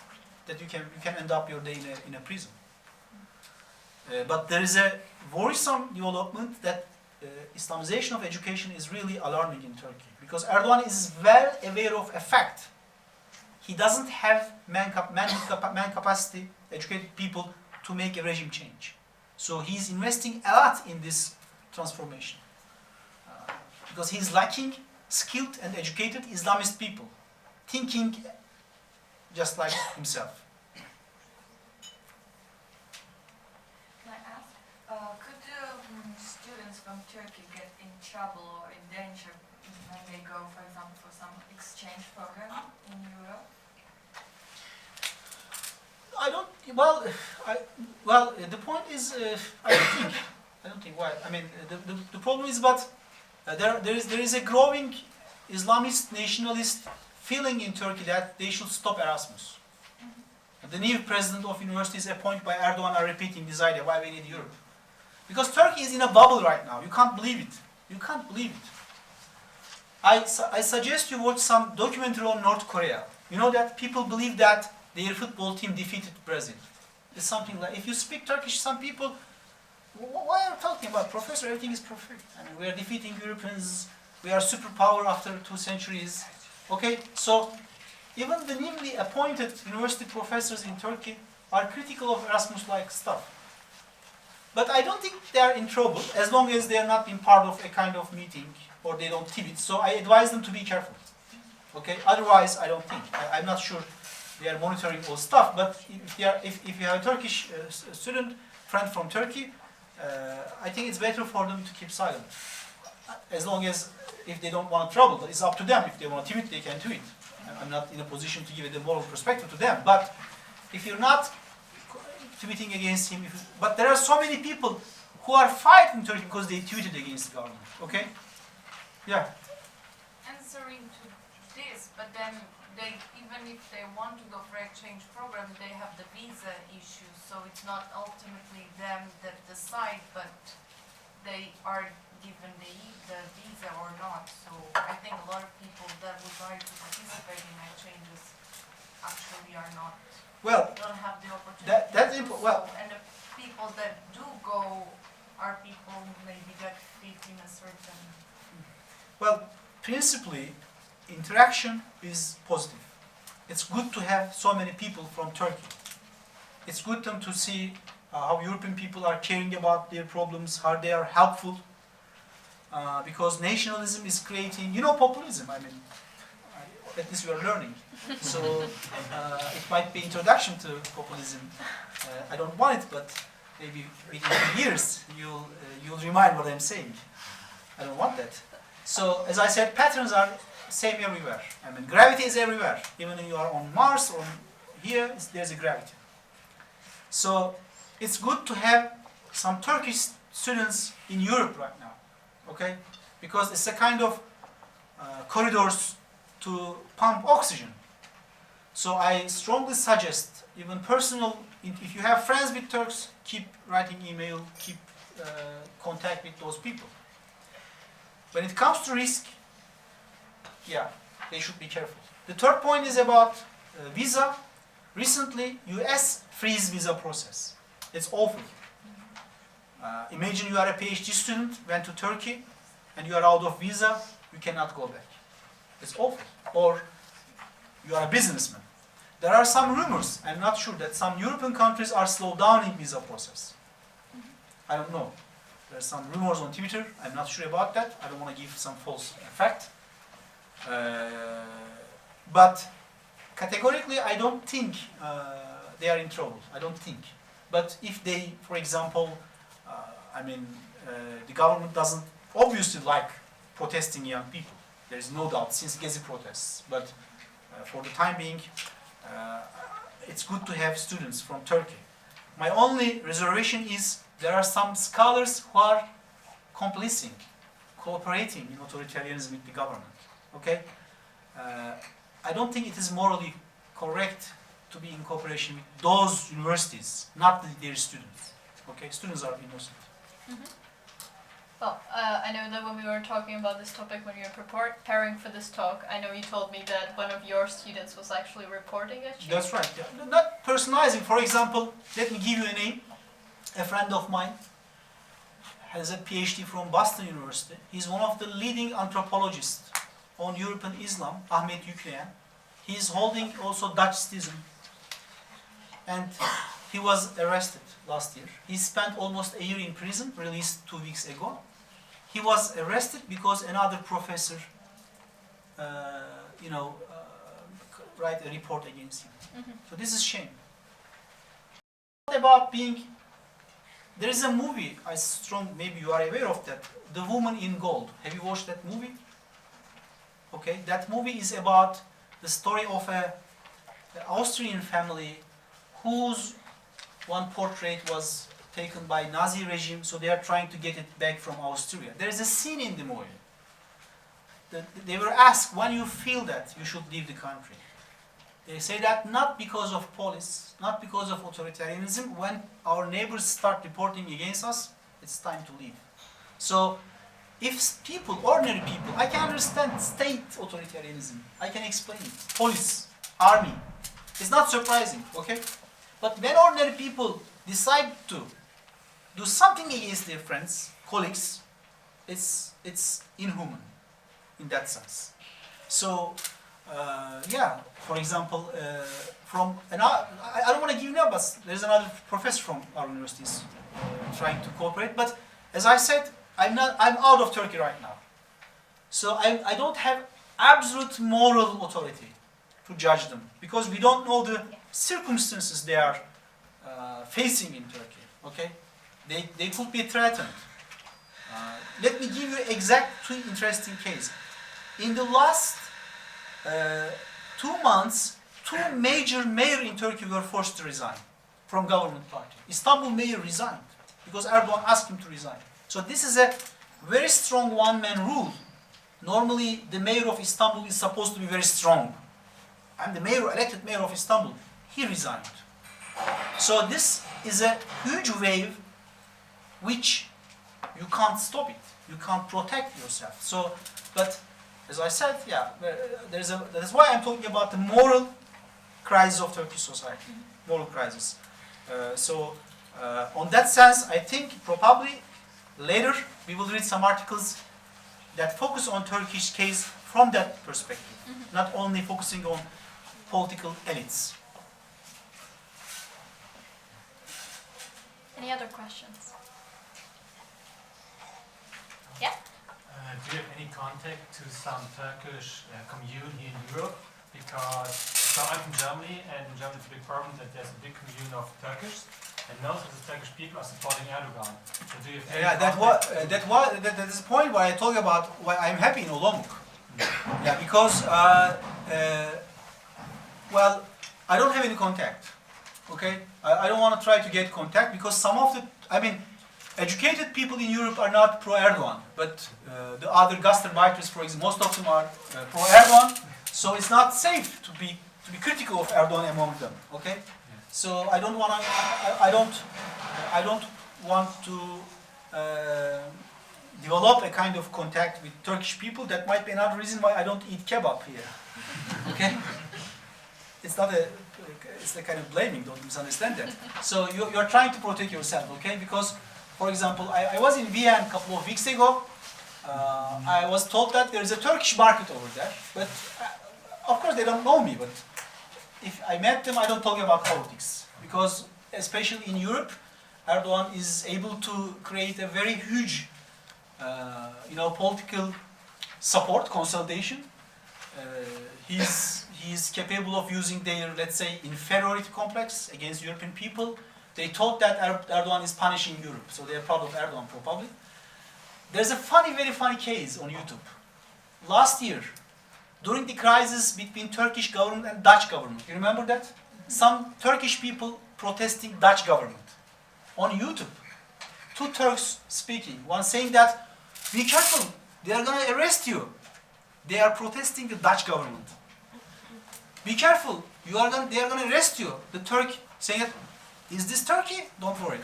that you can end up your day in a prison. But there is a worrisome development that Islamization of education is really alarming in Turkey. Because Erdogan is well aware of a fact. He doesn't have man capacity, educated people, to make a regime change. So he's investing a lot in this transformation. Because he's lacking skilled and educated Islamist people, thinking just like himself. Can I ask, could students from Turkey get in trouble or in danger when they go, for example, for some exchange program in Europe? I don't. The point is, I don't think. Why? I mean, the problem is, but there is a growing Islamist nationalist feeling in Turkey that they should stop Erasmus. The new president of universities appointed by Erdogan are repeating this idea: why we need Europe? Because Turkey is in a bubble right now. You can't believe it. You can't believe it. I suggest you watch some documentary on North Korea. You know that people believe that their football team defeated Brazil. It's something like, if you speak Turkish, some people, why are you talking about, professor? Everything is perfect. I mean, we are defeating Europeans. We are superpower after 2 centuries. Okay, so even the newly appointed university professors in Turkey are critical of Erasmus-like stuff. But I don't think they are in trouble as long as they are not in part of a kind of meeting or they don't tweet. So I advise them to be careful. Okay, otherwise I don't think. I'm not sure they are monitoring all stuff. But if you have a Turkish student friend from Turkey, I think it's better for them to keep silent. As long as if they don't want trouble, but it's up to them. If they want to tweet, they can tweet. I'm not in a position to give a moral perspective to them. But if you're not tweeting against him, but there are so many people who are fighting Turkey because they tweeted against the government. Okay? Yeah. Answering to this, but then they, even if they want to go for exchange program, they have the visa issue, so it's not ultimately them that decide, but they are given the visa or not. So I think a lot of people that would like to participate in exchanges actually are not. Well, don't have the opportunity. that's to do well. so. And the people that do go are people maybe that fit in a certain. Well, principally, interaction is positive. It's good to have so many people from Turkey. It's good to see how European people are caring about their problems, how they are helpful. Because nationalism is creating, populism. I mean, at least you are learning. So it might be introduction to populism. I don't want it, but maybe within years you'll remind what I'm saying. I don't want that. So as I said, patterns are same everywhere. I mean, gravity is everywhere. Even if you are on Mars or here, there's a gravity. So it's good to have some Turkish students in Europe right now, okay? Because it's a kind of corridors to pump oxygen. So I strongly suggest, even personal, if you have friends with Turks, keep writing email, keep contact with those people. When it comes to risk, yeah, they should be careful. The third point is about visa. Recently, US freeze visa process. It's awful. Imagine you are a PhD student, went to Turkey, and you are out of visa, you cannot go back. It's awful. Or you are a businessman. There are some rumors, I'm not sure, that some European countries are slowed down in visa process. I don't know. There are some rumors on Twitter, I'm not sure about that. I don't want to give some false fact. But categorically, I don't think they are in trouble. I don't think. But if they, for example, the government doesn't obviously like protesting young people. There is no doubt since Gezi protests. But for the time being, it's good to have students from Turkey. My only reservation is there are some scholars who are complicing, cooperating in authoritarianism with the government. Okay? I don't think it is morally correct to be in cooperation with those universities, not their students. Okay? Students are innocent. Mm-hmm. Well, I know that when we were talking about this topic, when you were preparing for this talk, I know you told me that one of your students was actually reporting at you. That's right. Yeah. Not personalizing. For example, let me give you a name. a friend of mine, has a PhD from Boston University. He's one of the leading anthropologists on European Islam, Ahmet Yükleyen. He's holding also Dutch citizen. And he was arrested last year. He spent almost a year in prison, released 2 weeks ago. He was arrested because another professor, write a report against him. So this is shame. About being, there is a movie, maybe you are aware of that, The Woman in Gold. Have you watched that movie? Okay, that movie is about the story of an Austrian family whose one portrait was taken by Nazi regime, so they are trying to get it back from Austria. There is a scene in the movie. They were asked, when you feel that you should leave the country. They say that not because of police, not because of authoritarianism. When our neighbors start reporting against us, it's time to leave. So, if people, ordinary people, I can understand state authoritarianism. I can explain it. Police, army. It's not surprising, okay? But when ordinary people decide to do something against their friends, colleagues, it's inhuman in that sense. So, for example, I don't want to give names, but there's another professor from our universities trying to cooperate. But as I said, I'm out of Turkey right now. So I don't have absolute moral authority to judge them because we don't know the circumstances they are facing in Turkey. Okay, they could be threatened. Let me give you exact 2 interesting cases. In the last 2 months, 2 major mayors in Turkey were forced to resign from government party. Istanbul mayor resigned because Erdogan asked him to resign. So this is a very strong one-man rule. Normally, the mayor of Istanbul is supposed to be very strong. And the elected mayor of Istanbul, he resigned. So this is a huge wave which you can't stop it. You can't protect yourself. So, but as I said, that's why I'm talking about the moral crisis of Turkish society. Moral crisis. On that sense, I think probably later we will read some articles that focus on Turkish case from that perspective, not only focusing on political elites. Any other questions? Yeah? Do you have any contact to some Turkish commune here in Europe? Because so I'm from Germany, and in Germany it's a big problem that there's a big commune of Turkish, and most of the Turkish people are supporting Erdogan. So do you have any that is the point where I talk about why I'm happy in Olomouc. Yeah, because I don't have any contact. Okay, I don't want to try to get contact because some of educated people in Europe are not pro-Erdogan, but the other gastarbeiters, for example, most of them are pro-Erdogan. So it's not safe to be critical of Erdogan among them. Okay, so I don't want to develop a kind of contact with Turkish people. That might be another reason why I don't eat kebab here. Okay, it's a kind of blaming. Don't misunderstand that. So you're trying to protect yourself. Okay, because for example, I was in Vienna a couple of weeks ago. I was told that there is a Turkish market over there, but of course they don't know me. But if I met them, I don't talk about politics because, especially in Europe, Erdogan is able to create a very huge, political support consolidation. He's capable of using their, let's say, inferiority complex against European people. They thought that Erdogan is punishing Europe, so they are proud of Erdogan probably. There's a very funny case on YouTube. Last year, during the crisis between Turkish government and Dutch government, you remember that? Some Turkish people protesting Dutch government on YouTube. 2 Turks speaking, one saying that, be careful, they are going to arrest you. They are protesting the Dutch government. Be careful, they are going to arrest you. The Turk saying that, is this Turkey? Don't worry.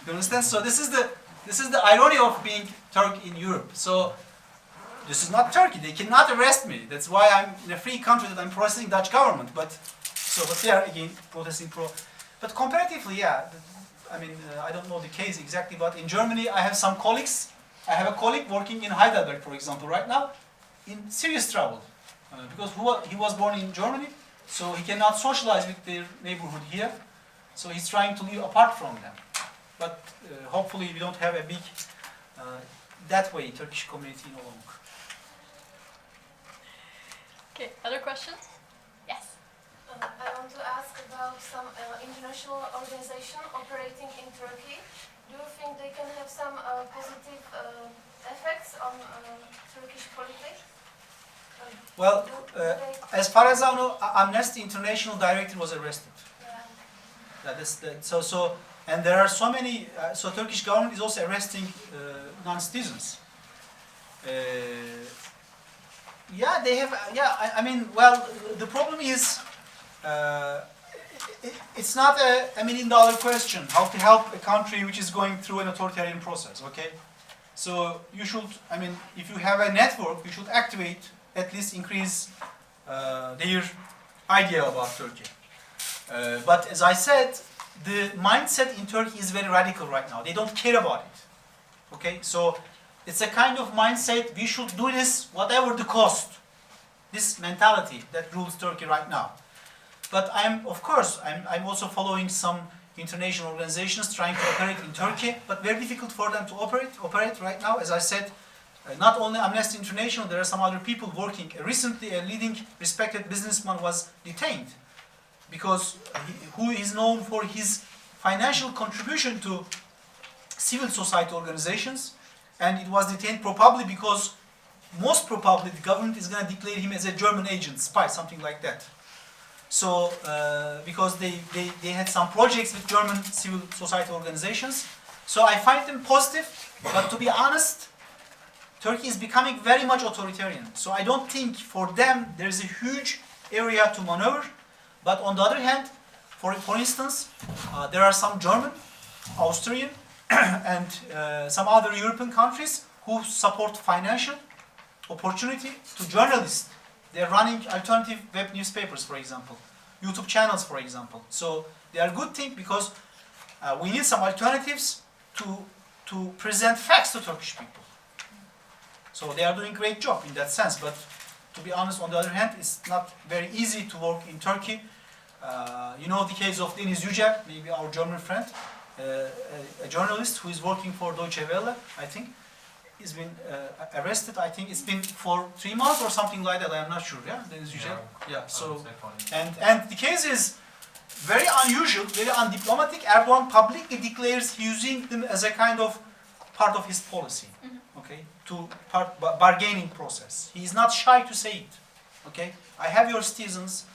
You understand? So this is the irony of being Turk in Europe. So this is not Turkey. They cannot arrest me. That's why I'm in a free country that I'm protesting Dutch government. But they are again protesting pro. But comparatively, I don't know the case exactly, but in Germany I have some colleagues. I have a colleague working in Heidelberg, for example, right now, in serious trouble. Because he was born in Germany, so he cannot socialize with their neighborhood here. So he's trying to live apart from them. But hopefully we don't have a big, that way, Turkish community in Olomouc. Okay, other questions? Yes. I want to ask about some international organization operating in Turkey. Do you think they can have some positive effects on Turkish politics? Well, as far as I know, Amnesty International director was arrested. Yeah. And there are so many. So Turkish government is also arresting non-citizens. Yeah, they have. Yeah, well, the problem is, it's not a $1 million question how to help a country which is going through an authoritarian process. Okay, so you should. If you have a network, you should activate, at least increase their idea about Turkey. But as I said, the mindset in Turkey is very radical right now. They don't care about it. Okay, so it's a kind of mindset, we should do this whatever the cost. This mentality that rules Turkey right now. But I'm also following some international organizations trying to operate in Turkey, but very difficult for them to operate right now. As I said, not only Amnesty International, there are some other people working. Recently, a leading respected businessman was detained because who is known for his financial contribution to civil society organizations, and it was detained probably because most probably the government is going to declare him as a German agent, spy, something like that. So, because they had some projects with German civil society organizations. So I find them positive, but to be honest, Turkey is becoming very much authoritarian. So I don't think for them there is a huge area to maneuver. But on the other hand, for instance, there are some German, Austrian, and some other European countries who support financial opportunity to journalists. They're running alternative web newspapers, for example, YouTube channels, for example. So they are a good thing because we need some alternatives to present facts to Turkish people. So they are doing a great job in that sense. But to be honest, on the other hand, it's not very easy to work in Turkey. You know the case of Deniz Yücel, maybe our German friend, a journalist who is working for Deutsche Welle, I think. He's been arrested, I think it's been for 3 months or something like that, I'm not sure, yeah? Deniz Yücel? Yeah, so, and the case is very unusual, very undiplomatic. Erdogan publicly declares using them as a kind of part of his policy, okay? Bargaining process. He is not shy to say it, okay? I have your citizens.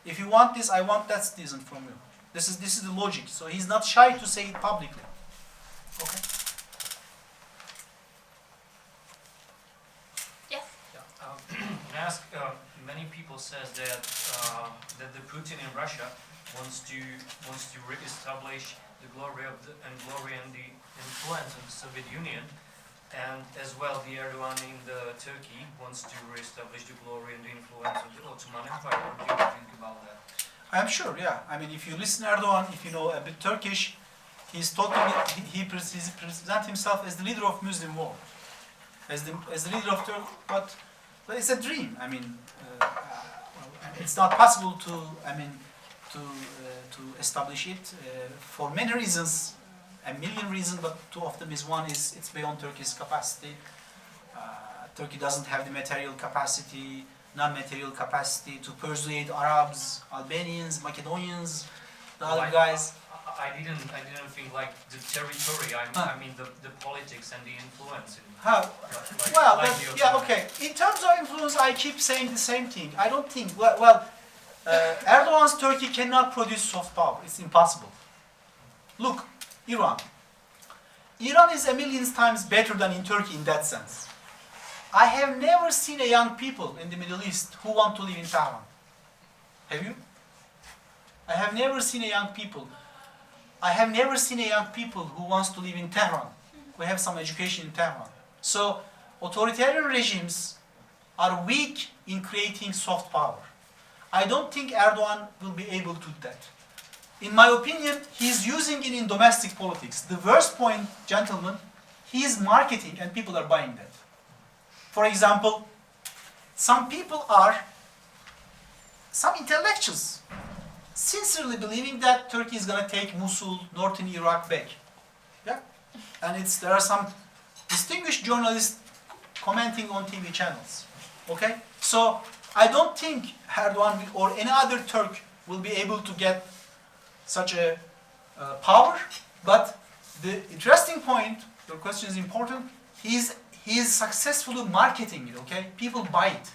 If you want this, I want that citizen from you. This is the logic. So he's not shy to say it publicly. Okay. Yes. Can I ask? Many people says that the Putin in Russia wants to re-establish the glory and the influence of the Soviet Union. And as well, the Erdogan in the Turkey wants to re-establish the glory and the influence of the Ottoman Empire. What do you think about that? I'm sure, yeah. If you listen to Erdogan, if you know a bit Turkish, he presents himself as the leader of Muslim world, as the leader of Turkey. But it's a dream. It's not possible to establish it for many reasons. A million reasons, but two of them is one is it's beyond Turkey's capacity. Turkey doesn't have the material capacity, non-material capacity to persuade Arabs, Albanians, Macedonians, the other guys. I didn't think like the territory. I mean the politics and the influence. Okay. In terms of influence, I keep saying the same thing. I don't think. Erdogan's Turkey cannot produce soft power. It's impossible. Look. Iran. Iran is a million times better than in Turkey in that sense. I have never seen a young people in the Middle East who want to live in Tehran. Have you? I have never seen a young people. I have never seen a young people who wants to live in Tehran, who have some education in Tehran. So authoritarian regimes are weak in creating soft power. I don't think Erdogan will be able to do that. in my opinion, he's using it in domestic politics. The worst point, gentlemen, he is marketing and people are buying that. For example, some intellectuals sincerely believing that Turkey is going to take Mosul, northern Iraq back. Yeah? And there are some distinguished journalists commenting on TV channels. Okay? So I don't think Erdogan or any other Turk will be able to get such a power, but the interesting point, your question is important, he is successfully marketing it, okay? People buy it.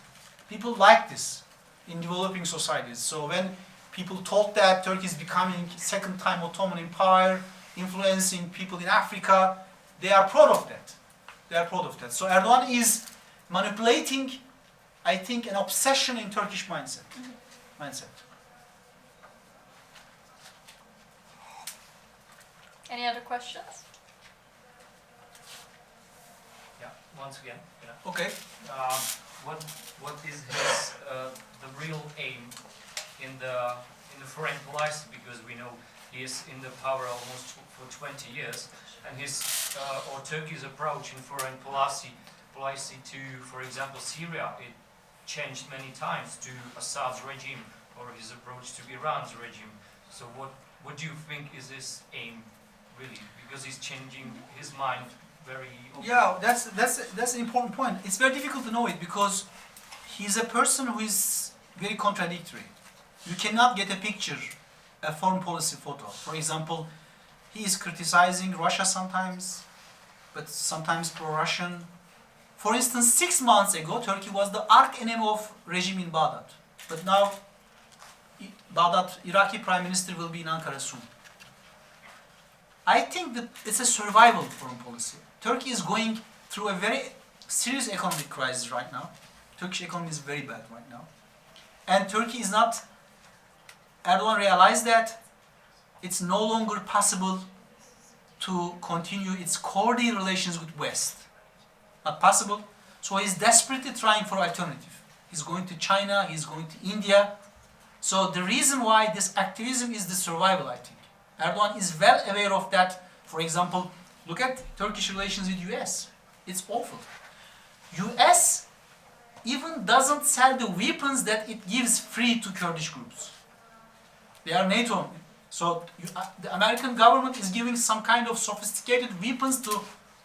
People like this in developing societies. So when people told that Turkey is becoming second time Ottoman Empire, influencing people in Africa, they are proud of that. They are proud of that. So Erdogan is manipulating, I think, an obsession in Turkish mindset. Any other questions? Yeah, once again. Yeah. Okay. What is his the real aim in the foreign policy? Because we know he is in the power almost for 20 years, and his or Turkey's approach in foreign policy to, for example, Syria, it changed many times to Assad's regime or his approach to Iran's regime. So what do you think is his aim really? Because he's changing his mind very often. Yeah, that's an important point. It's very difficult to know it because he's a person who is very contradictory. You cannot get a picture, a foreign policy photo. For example, he is criticizing Russia sometimes, but sometimes pro-Russian. For instance, 6 months ago, Turkey was the arch enemy of regime in Baghdad. But now, Baghdad, Iraqi Prime Minister will be in Ankara soon. I think that it's a survival foreign policy. Turkey is going through a very serious economic crisis right now. Turkish economy is very bad right now. And Turkey is not, Erdogan realized that it's no longer possible to continue its cordial relations with West. Not possible. So he's desperately trying for alternative. He's going to China, he's going to India. So the reason why this activism is the survival, I think. Erdogan is well aware of that. For example, look at Turkish relations with US. It's awful. US even doesn't sell the weapons that it gives free to Kurdish groups. They are NATO. So the American government is giving some kind of sophisticated weapons to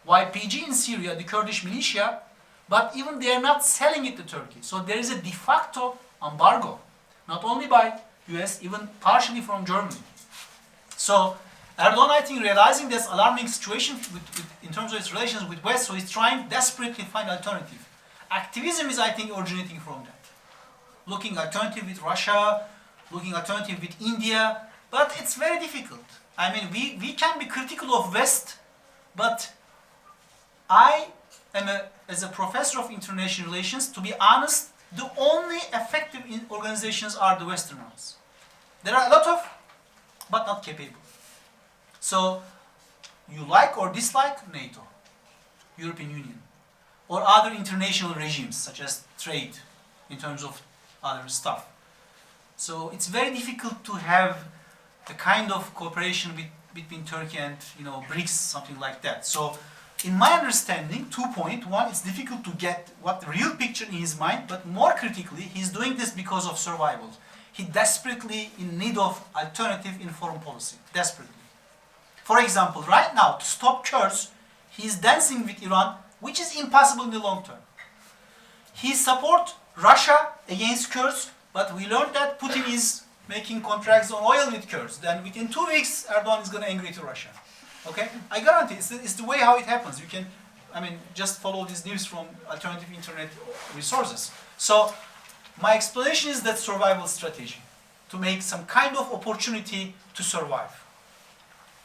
YPG in Syria, the Kurdish militia, but even they are not selling it to Turkey. So there is a de facto embargo, not only by US, even partially from Germany. So Erdogan, I think, realizing this alarming situation in terms of its relations with West, so he's trying desperately to find alternative. Activism is, I think, originating from that. Looking alternative with Russia, looking alternative with India, but it's very difficult. I mean, we can be critical of West, but I am, as a professor of international relations, to be honest, the only effective organizations are the Western ones. There are a lot of, but not capable. So, you like or dislike NATO, European Union, or other international regimes, such as trade, in terms of other stuff. So, it's very difficult to have the kind of cooperation between Turkey and, BRICS, something like that. So, in my understanding, 2 points. One, it's difficult to get what the real picture in his mind, but more critically, he's doing this because of survival. He desperately in need of alternative in foreign policy, desperately. For example, right now, to stop Kurds, he's dancing with Iran, which is impossible in the long term. He supports Russia against Kurds, but we learned that Putin is making contracts on oil with Kurds. Then within 2 weeks, Erdogan is going to angry to Russia. Okay? I guarantee it's the way how it happens. You can, just follow these news from alternative internet resources. So, my explanation is that survival strategy, to make some kind of opportunity to survive.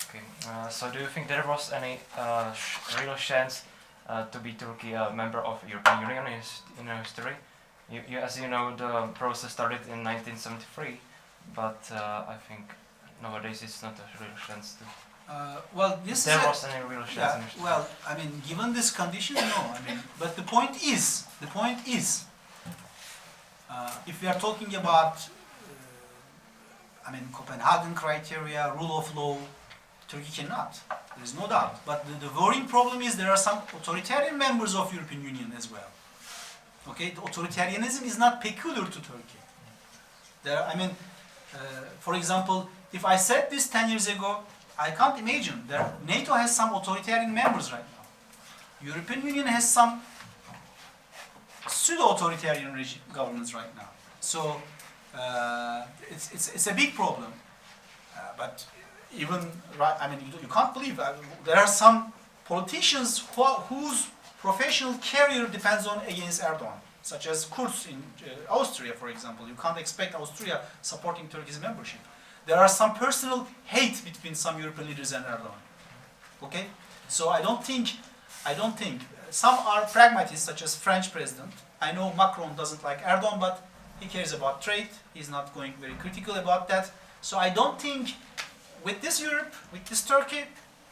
Okay, so do you think there was any real chance to be Turkey a member of European Union in history? As you know, the process started in 1973, but I think nowadays it's not a real chance to. There was any real chance in history. Given this condition, no. But the point is, if we are talking about, I mean, Copenhagen criteria, rule of law, Turkey cannot. There is no doubt. But the worrying problem is there are some authoritarian members of European Union as well. Okay, the authoritarianism is not peculiar to Turkey. I mean, for example, if I said this 10 years ago, I can't imagine. NATO has some authoritarian members right now. European Union has some pseudo-authoritarian governments right now. So it's a big problem. But even, I mean, you can't believe there are some politicians whose professional career depends on against Erdogan, such as Kurz in Austria, for example. You can't expect Austria supporting Turkey's membership. There are some personal hate between some European leaders and Erdogan. Okay, so I don't think. Some are pragmatists, such as French president. I know Macron doesn't like Erdogan, but he cares about trade. He's not going very critical about that. So I don't think with this Europe, with this Turkey,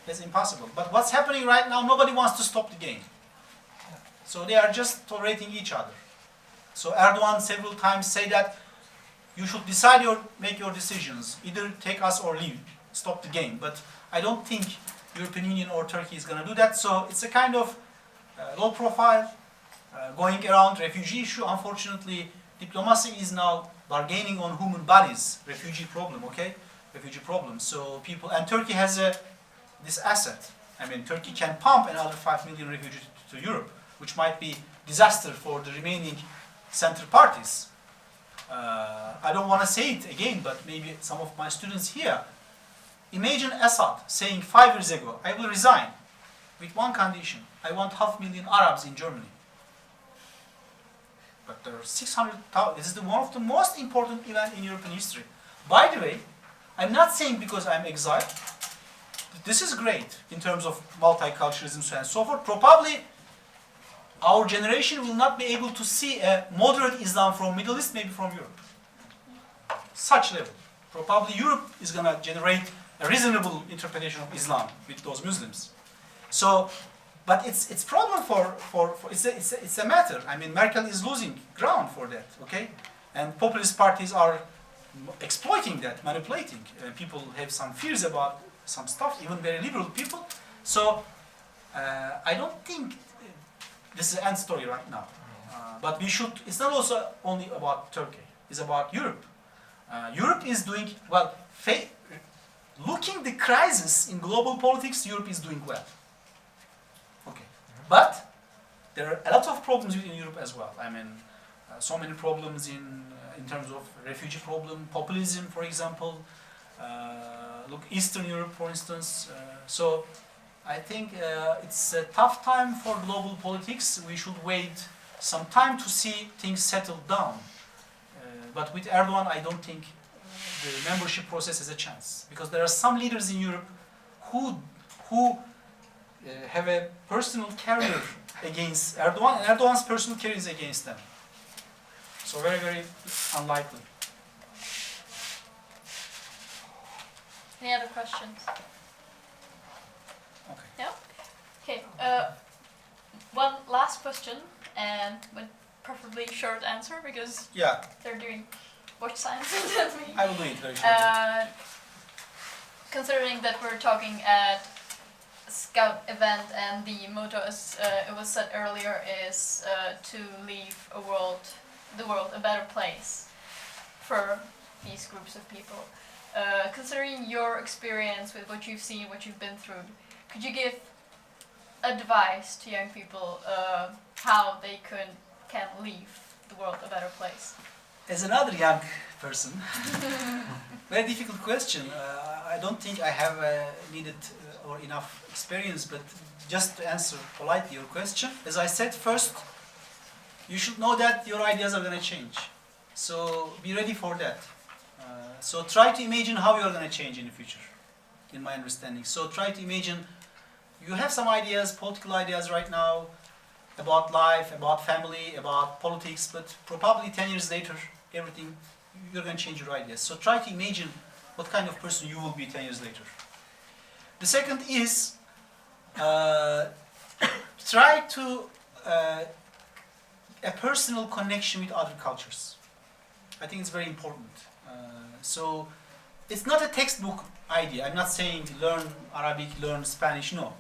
it's impossible. But what's happening right now, nobody wants to stop the game. So they are just tolerating each other. So Erdogan several times say that you should make your decisions, either take us or leave, stop the game. But I don't think European Union or Turkey is going to do that. So it's a kind of low profile, going around refugee issue. Unfortunately, diplomacy is now bargaining on human bodies, refugee problem, okay? Refugee problem. So people, and Turkey has this asset. I mean, Turkey can pump another 5 million refugees to Europe, which might be disaster for the remaining center parties. I don't want to say it again, but maybe some of my students here. Imagine Assad saying 5 years ago, I will resign with one condition. I want 500,000 Arabs in Germany. But there are 600,000. This is one of the most important events in European history. By the way, I'm not saying because I'm exiled. This is great in terms of multiculturalism, so on and so forth. Probably our generation will not be able to see a moderate Islam from Middle East, maybe from Europe. Such level. Probably Europe is going to generate a reasonable interpretation of Islam with those Muslims. So, but it's problem it's a matter. I mean, Merkel is losing ground for that, okay? And populist parties are exploiting that, manipulating. People have some fears about some stuff, even very liberal people. So, I don't think this is an end story right now. But we should, it's not also only about Turkey, it's about Europe. Europe is doing, well, looking the crisis in global politics, Europe is doing well. Okay. But there are a lot of problems in Europe as well. I mean, so many problems in terms of refugee problem, populism, for example. Look, Eastern Europe, for instance. So I think it's a tough time for global politics. We should wait some time to see things settle down. But with Erdogan, I don't think the membership process has a chance. Because there are some leaders in Europe who have a personal career against Erdogan, and Erdogan's personal career is against them. So very, very unlikely. Any other questions? Okay. No? Okay. One last question, and with preferably short answer because Yeah, they're doing more science than me. I will do it very shortly. Considering that we're talking at a Scout event and the motto, as it was said earlier, is to leave the world a better place for these groups of people. Considering your experience with what you've seen, what you've been through, could you give advice to young people how they can leave the world a better place? As another young person, very difficult question. I don't think I have needed or enough experience, but just to answer politely your question, as I said first, you should know that your ideas are going to change. So be ready for that. So try to imagine how you are going to change in the future, in my understanding. So try to imagine you have some ideas, political ideas right now, about life, about family, about politics, but probably 10 years later, everything, you're going to change your ideas. So try to imagine what kind of person you will be 10 years later. The second is, try to a personal connection with other cultures. I think it's very important. So it's not a textbook idea. I'm not saying learn Arabic, learn Spanish. No,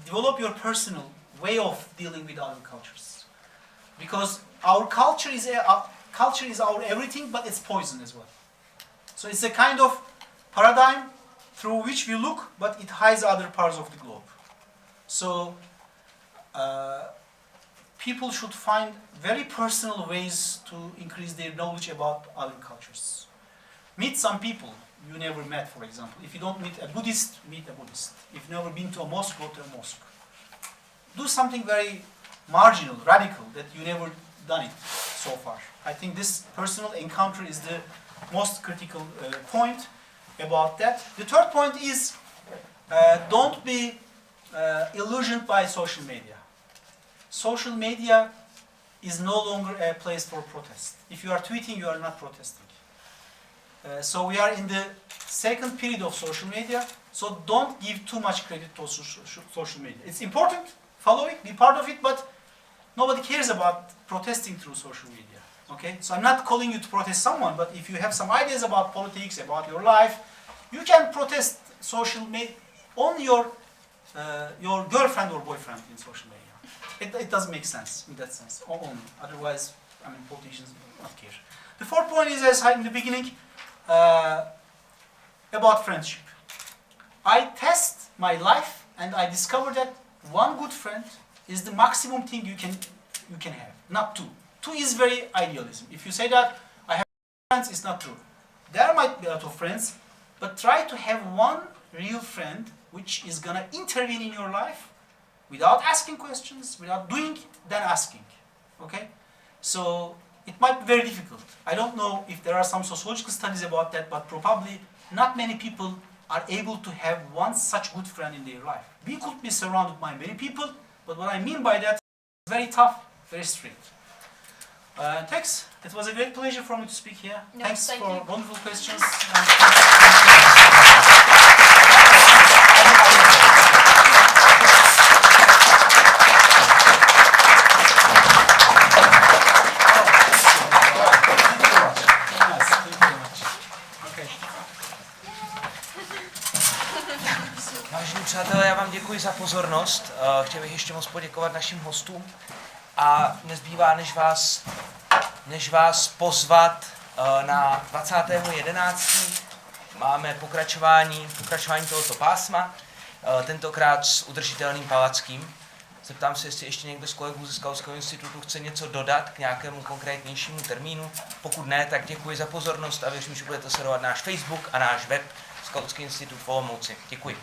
develop your personal way of dealing with other cultures, because our culture is our everything, but it's poison as well. So it's a kind of paradigm through which we look, but it hides other parts of the globe. So people should find very personal ways to increase their knowledge about other cultures. Meet some people you never met, for example. If you don't meet a Buddhist, meet a Buddhist. If you've never been to a mosque, go to a mosque. Do something very marginal, radical, that you never done it so far. I think this personal encounter is the most critical point about that. The third point is don't be illusioned by social media. Social media is no longer a place for protest. If you are tweeting, you are not protesting. So we are in the second period of social media, so don't give too much credit to social media. It's important, follow it, be part of it, but nobody cares about protesting through social media. Okay? So I'm not calling you to protest someone, but if you have some ideas about politics, about your life, you can protest social media on your girlfriend or boyfriend in social media. It doesn't make sense in that sense. Only. Otherwise, I mean, politicians do not care. The fourth point is, as I said in the beginning, about friendship. I test my life and I discovered that one good friend is the maximum thing you can have, not two. Two is very idealism. If you say that I have friends, it's not true. There might be a lot of friends, but try to have one real friend which is gonna intervene in your life without asking questions, without doing, then asking. Okay? So it might be very difficult. I don't know if there are some sociological studies about that, but probably not many people are able to have one such good friend in their life. We could be surrounded by many people, but what I mean by that is very tough, very strict. Thanks. It was a great pleasure for me to speak here. No, thanks thank for you. wonderful questions. Vážení přátelé, já vám děkuji za pozornost. Chtěl bych ještě moc poděkovat našim hostům a nezbývá, než vás pozvat na 20.11. Máme pokračování tohoto pásma, tentokrát s udržitelným Palackým. Zeptám se, jestli ještě někdo z kolegů ze Skautského institutu chce něco dodat k nějakému konkrétnějšímu termínu. Pokud ne, tak děkuji za pozornost a věřím, že budete sledovat náš Facebook a náš web Skautský institut v Olomouci. Děkuji.